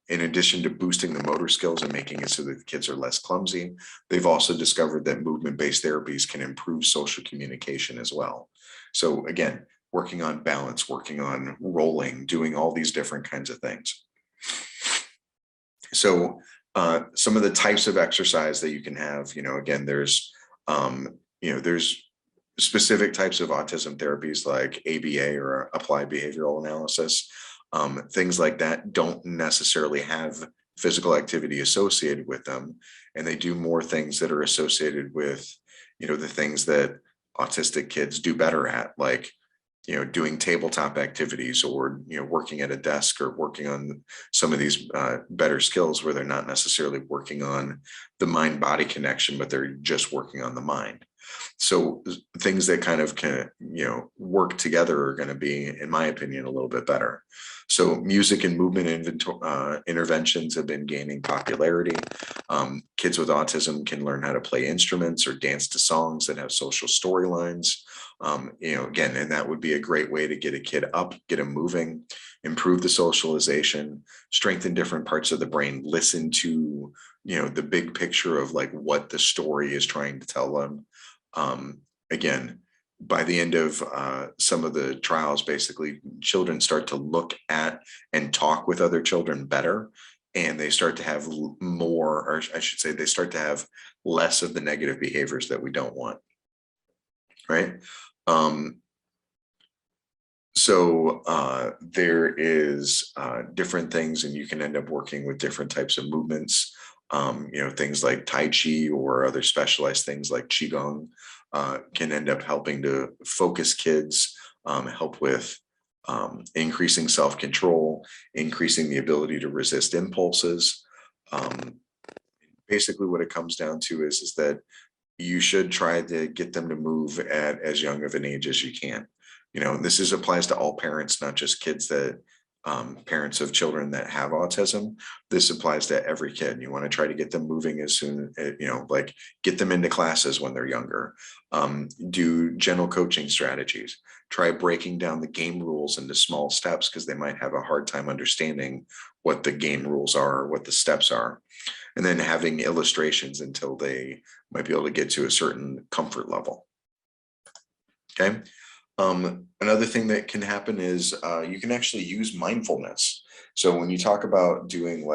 In addition to boosting the motor skills and making it so that the kids are less clumsy, they've also discovered that movement-based therapies can improve social communication as well. So again, working on balance, working on rolling, doing all these different kinds of things. So some of the types of exercise that you can have, again, there's specific types of autism therapies like ABA, or applied behavioral analysis. Things like that don't necessarily have physical activity associated with them, and they do more things that are associated with, the things that autistic kids do better at, like, doing tabletop activities, or, working at a desk, or working on some of these better skills where they're not necessarily working on the mind-body connection, but they're just working on the mind. So things that kind of can, work together are going to be, in my opinion, a little bit better. So music and movement interventions have been gaining popularity. Kids with autism can learn how to play instruments or dance to songs that have social storylines. Again, and that would be a great way to get a kid up, get them moving, improve the socialization, strengthen different parts of the brain, listen to, the big picture of like what the story is trying to tell them. Again, by the end of some of the trials, basically children start to look at and talk with other children better, and they start to have more, or I should say, they start to have less of the negative behaviors that we don't want, right? So there is different things, and you can end up working with different types of movements. Things like Tai Chi or other specialized things like Qigong can end up helping to focus kids, help with increasing self-control, increasing the ability to resist impulses. Basically what it comes down to is that you should try to get them to move at as young of an age as you can. This applies to all parents, not just kids that parents of children that have autism. This applies to every kid. You want to try to get them moving as soon, like get them into classes when they're younger. Do gentle coaching strategies. Try breaking down the game rules into small steps, because they might have a hard time understanding what the game rules are, or what the steps are. And then having illustrations until they might be able to get to a certain comfort level. Okay. Another thing that can happen is you can actually use mindfulness. So when you talk about doing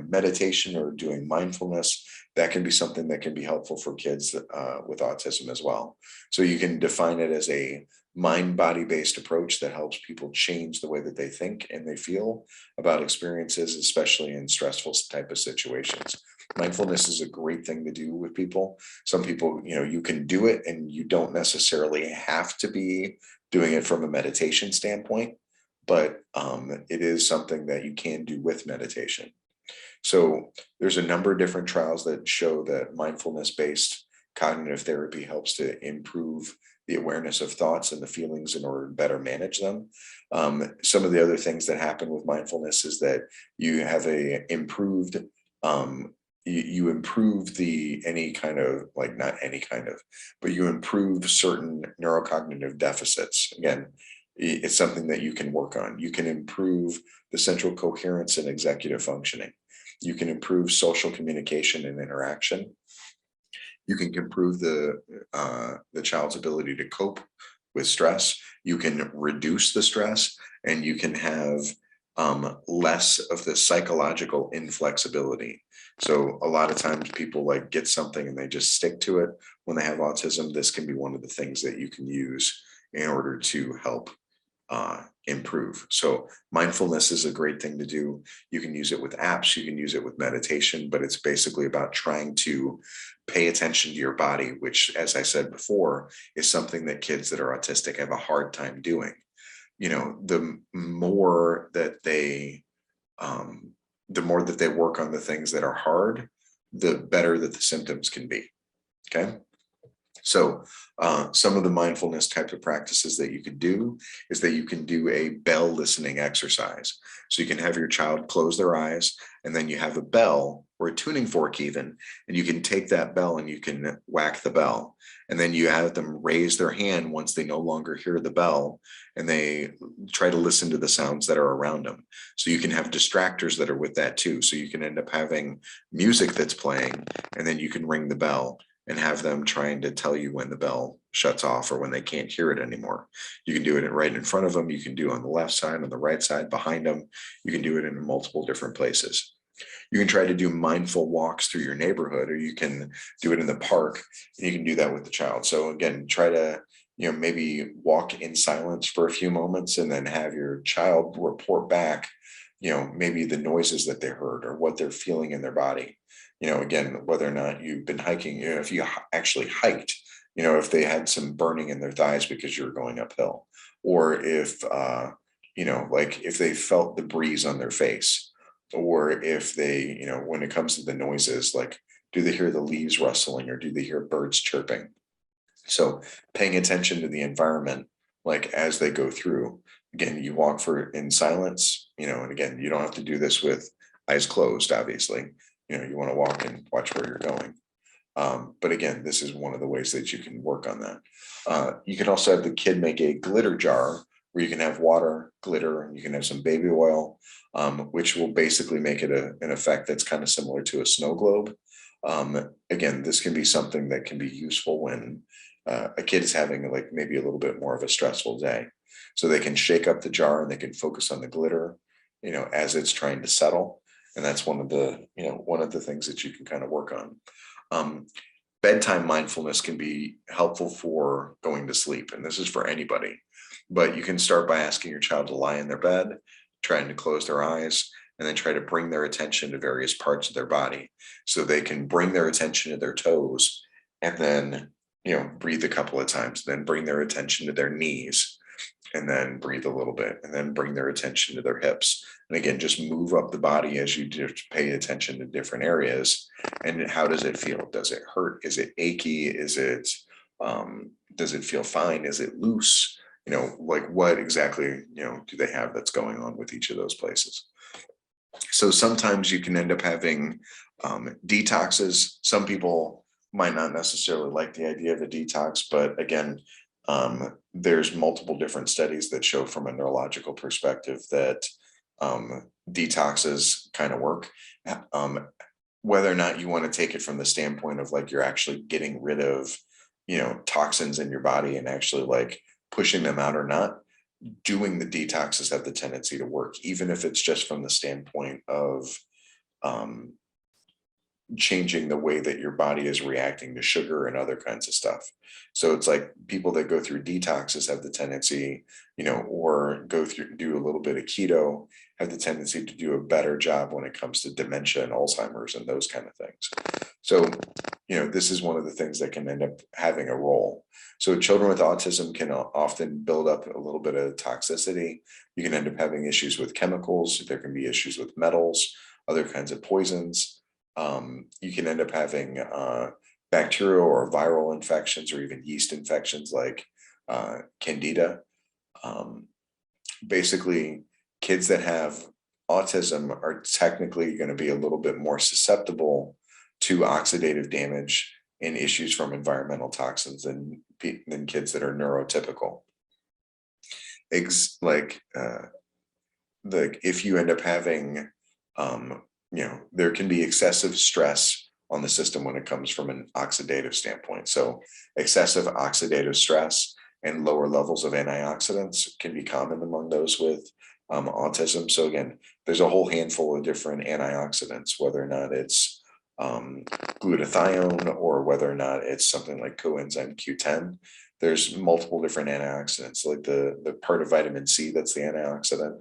meditation or doing mindfulness, that can be something that can be helpful for kids with autism as well. So you can define it as a mind-body based approach that helps people change the way that they think and they feel about experiences, especially in stressful type of situations. Mindfulness is a great thing to do with people. Some people, you can do it and you don't necessarily have to be doing it from a meditation standpoint, but it is something that you can do with meditation. So there's a number of different trials that show that mindfulness-based cognitive therapy helps to improve the awareness of thoughts and the feelings in order to better manage them. Some of the other things that happen with mindfulness is that you have a improved, you improve the any kind of, like, not any kind of, but you improve certain neurocognitive deficits. Again, it's something that you can work on. You can improve the central coherence and executive functioning. You can improve social communication and interaction. You can improve the child's ability to cope with stress. You can reduce the stress, and you can have less of the psychological inflexibility. So a lot of times people like get something and they just stick to it. When they have autism, this can be one of the things that you can use in order to help improve. So mindfulness is a great thing to do. You can use it with apps, you can use it with meditation, but it's basically about trying to pay attention to your body, which, as I said before, is something that kids that are autistic have a hard time doing. The more that they work on the things that are hard, the better that the symptoms can be. Okay. So some of the mindfulness type of practices that you can do is that you can do a bell listening exercise. So you can have your child close their eyes, and then you have a bell or a tuning fork even, and you can take that bell and you can whack the bell. And then you have them raise their hand once they no longer hear the bell, and they try to listen to the sounds that are around them. So you can have distractors that are with that too. So you can end up having music that's playing, and then you can ring the bell and have them trying to tell you when the bell shuts off or when they can't hear it anymore. You can do it right in front of them. You can do it on the left side, on the right side, behind them. You can do it in multiple different places. You can try to do mindful walks through your neighborhood, or you can do it in the park, and you can do that with the child. So again, try to, maybe walk in silence for a few moments and then have your child report back, maybe the noises that they heard or what they're feeling in their body. Again, whether or not you've been hiking, if you actually hiked, if they had some burning in their thighs because you're going uphill, or if, like if they felt the breeze on their face, or if they, when it comes to the noises, like, do they hear the leaves rustling or do they hear birds chirping? So paying attention to the environment, like as they go through, again, you walk in silence, and again, you don't have to do this with eyes closed, obviously. You want to walk and watch where you're going. But again, this is one of the ways that you can work on that. You can also have the kid make a glitter jar where you can have water, glitter, and you can have some baby oil, which will basically make it an effect that's kind of similar to a snow globe. Again, this can be something that can be useful when a kid is having like maybe a little bit more of a stressful day. So they can shake up the jar and they can focus on the glitter, as it's trying to settle. And that's one of the things that you can kind of work on. Bedtime mindfulness can be helpful for going to sleep. And this is for anybody, but you can start by asking your child to lie in their bed, trying to close their eyes, and then try to bring their attention to various parts of their body. So they can bring their attention to their toes and then, breathe a couple of times, then bring their attention to their knees and then breathe a little bit, and then bring their attention to their hips. And again, just move up the body as you just pay attention to different areas. And how does it feel? Does it hurt? Is it achy? Does it feel fine? Is it loose? Like what exactly, do they have that's going on with each of those places? So sometimes you can end up having detoxes. Some people might not necessarily like the idea of a detox, but again, there's multiple different studies that show from a neurological perspective that detoxes kind of work. Whether or not you want to take it from the standpoint of like you're actually getting rid of, toxins in your body and actually like pushing them out or not, doing the detoxes have the tendency to work, even if it's just from the standpoint of changing the way that your body is reacting to sugar and other kinds of stuff. So it's like people that go through detoxes have the tendency, or do a little bit of keto, have the tendency to do a better job when it comes to dementia and Alzheimer's and those kind of things. So, this is one of the things that can end up having a role. So children with autism can often build up a little bit of toxicity. You can end up having issues with chemicals. There can be issues with metals. other kinds of poisons. You can end up having bacterial or viral infections or even yeast infections like candida. Basically, kids that have autism are technically going to be a little bit more susceptible to oxidative damage and issues from environmental toxins than kids that are neurotypical. Like if you end up having, there can be excessive stress on the system when it comes from an oxidative standpoint. So excessive oxidative stress and lower levels of antioxidants can be common among those with autism. So again, there's a whole handful of different antioxidants, whether or not it's glutathione or whether or not it's something like coenzyme Q10. There's multiple different antioxidants, like the part of vitamin C that's the antioxidant.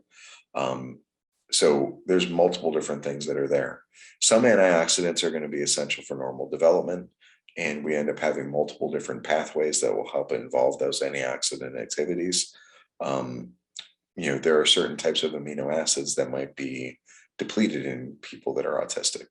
So there's multiple different things that are there. Some antioxidants are going to be essential for normal development, and we end up having multiple different pathways that will help involve those antioxidant activities. There are certain types of amino acids that might be depleted in people that are autistic.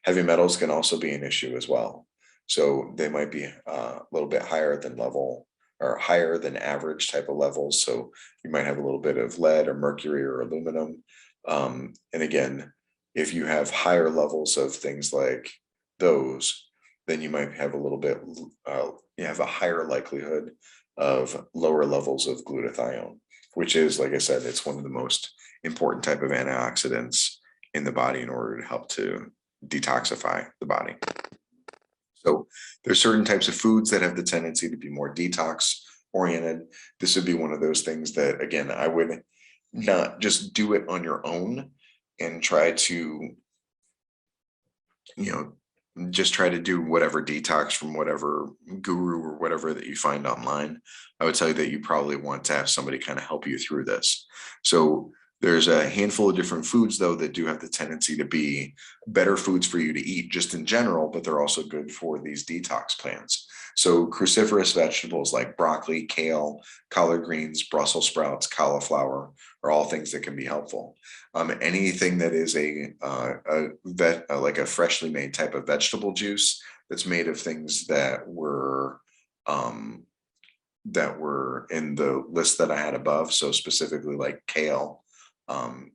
Heavy metals can also be an issue as well. So they might be a little bit higher than level or higher than average type of levels. So you might have a little bit of lead or mercury or aluminum. And again, if you have higher levels of things like those, then you might have a little bit, you have a higher likelihood of lower levels of glutathione, which is, like I said, it's one of the most important type of antioxidants in the body in order to help to detoxify the body. So there's certain types of foods that have the tendency to be more detox oriented. This would be one of those things that, again, I would not just do it on your own and try to, just try to do whatever detox from whatever guru or whatever that you find online. I would tell you that you probably want to have somebody kind of help you through this. So there's a handful of different foods, though, that do have the tendency to be better foods for you to eat just in general, but they're also good for these detox plans. So cruciferous vegetables like broccoli, kale, collard greens, Brussels sprouts, cauliflower are all things that can be helpful. Anything that is like a freshly made type of vegetable juice that's made of things that were in the list that I had above. So specifically like kale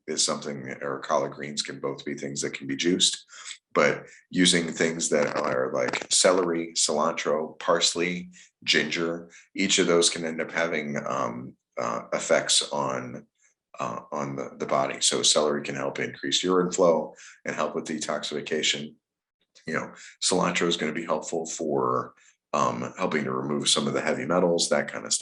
is something, or collard greens can both be things that can be juiced, but using things that are like celery, cilantro, parsley, ginger, each of those can end up having effects on the body. So celery can help increase urine flow and help with detoxification. Cilantro is going to be helpful for helping to remove some of the heavy metals, that kind of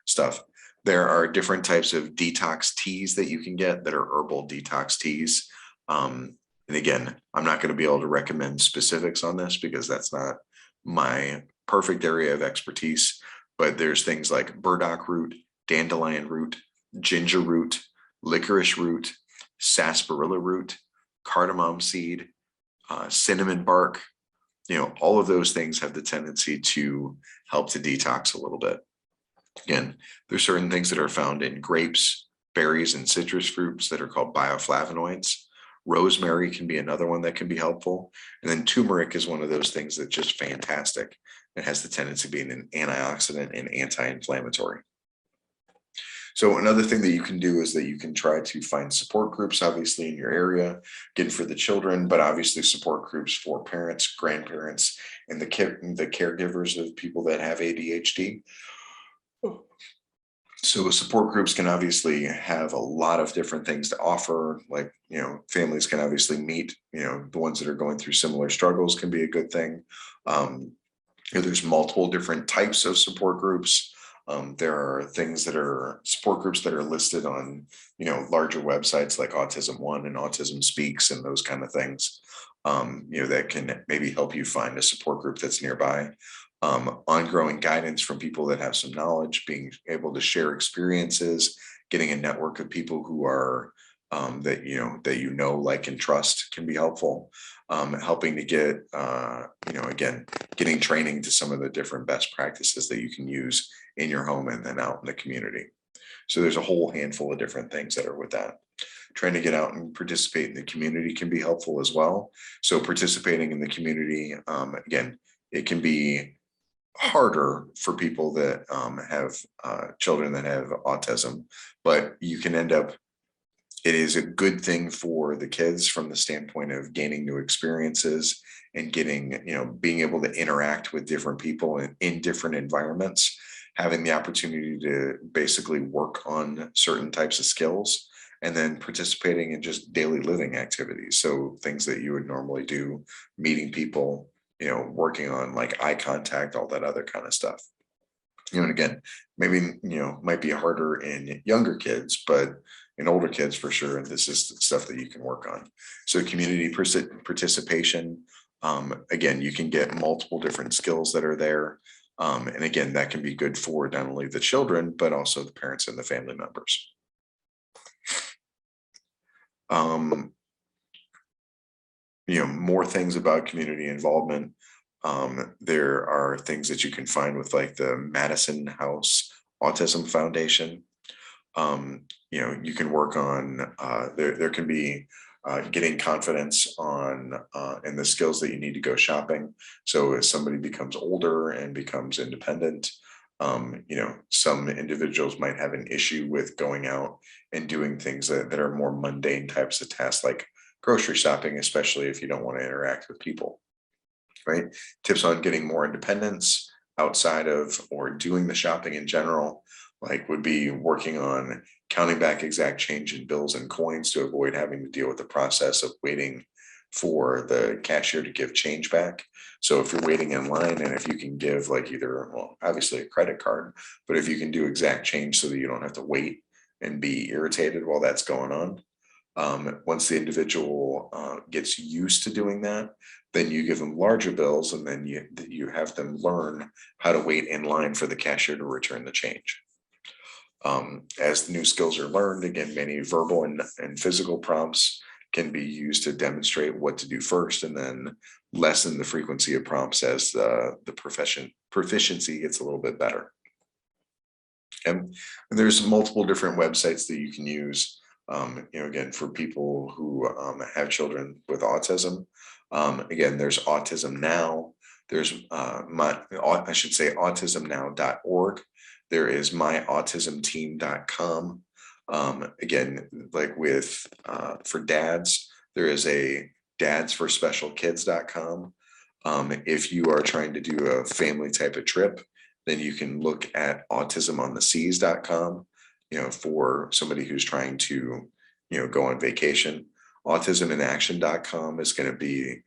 stuff. There are different types of detox teas that you can get that are herbal detox teas. And again, I'm not going to be able to recommend specifics on this because that's not my perfect area of expertise, but there's things like burdock root, dandelion root, ginger root, licorice root, sarsaparilla root, cardamom seed, cinnamon bark. All of those things have the tendency to help to detox a little bit. Again, there's certain things that are found in grapes, berries, and citrus fruits that are called bioflavonoids. Rosemary can be another one that can be helpful. And then turmeric is one of those things that's just fantastic. It has the tendency of being an antioxidant and anti-inflammatory. So another thing that you can do is that you can try to find support groups, obviously, in your area, again, for the children, but obviously support groups for parents, grandparents, and the caregivers of people that have ADHD. So support groups can obviously have a lot of different things to offer. Like, families can obviously meet, the ones that are going through similar struggles can be a good thing. There's multiple different types of support groups. There are things that are support groups that are listed on, larger websites like Autism One and Autism Speaks and those kind of things, that can maybe help you find a support group that's nearby. Ongoing guidance from people that have some knowledge, being able to share experiences, getting a network of people who are that like and trust can be helpful. Helping to get again, getting training to some of the different best practices that you can use in your home and then out in the community. So there's a whole handful of different things that are with that. trying to get out and participate in the community can be helpful as well. So participating in the community, again, it can be harder for people that have children that have autism, but you can end up, it is a good thing for the kids from the standpoint of gaining new experiences and getting, being able to interact with different people in different environments, having the opportunity to basically work on certain types of skills, and then participating in just daily living activities. So things that you would normally do, meeting people, working on like eye contact, all that other kind of stuff. And again, maybe, might be harder in younger kids, but in older kids for sure, this is stuff that you can work on. So community participation, again, you can get multiple different skills that are there. And again, that can be good for not only the children, but also the parents and the family members. More things about community involvement. There are things that you can find with like the Madison House Autism Foundation. You can work on, there can be getting confidence on and the skills that you need to go shopping. So as somebody becomes older and becomes independent, some individuals might have an issue with going out and doing things that are more mundane types of tasks, like grocery shopping, especially if you don't want to interact with people, right? Tips on getting more independence outside of or doing the shopping in general, like would be working on counting back exact change in bills and coins to avoid having to deal with the process of waiting for the cashier to give change back. So if you're waiting in line, and if you can give like either, well, obviously a credit card, but if you can do exact change so that you don't have to wait and be irritated while that's going on. Once the individual gets used to doing that, then you give them larger bills, and then you have them learn how to wait in line for the cashier to return the change. As the new skills are learned, again, many verbal and physical prompts can be used to demonstrate what to do first, and then lessen the frequency of prompts as the proficiency gets a little bit better. And there's multiple different websites that you can use, again, for people who have children with autism. Again, there's Autism Now. There's I should say autismnow.org. There is myautismteam.com. Again, like with for dads, there is a dadsforspecialkids.com. If you are trying to do a family type of trip, then you can look at autismontheseas.com, for somebody who's trying to, go on vacation. Autisminaction.com is going to be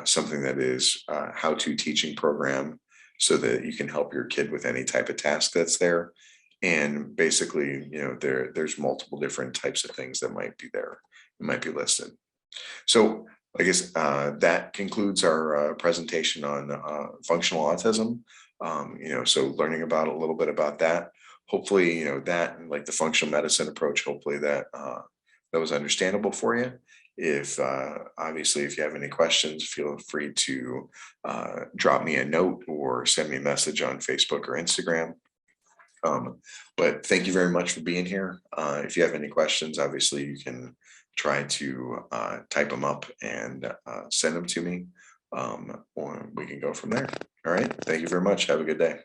something that is a how-to teaching program so that you can help your kid with any type of task that's there. And basically, there's multiple different types of things that might be there, that might be listed. So I guess that concludes our presentation on functional autism. So learning about a little bit about that, hopefully, that and like the functional medicine approach, hopefully that was understandable for you. If obviously, if you have any questions, feel free to drop me a note or send me a message on Facebook or Instagram. But thank you very much for being here. If you have any questions, obviously you can try to type them up and send them to me, or we can go from there. All right. Thank you very much. Have a good day.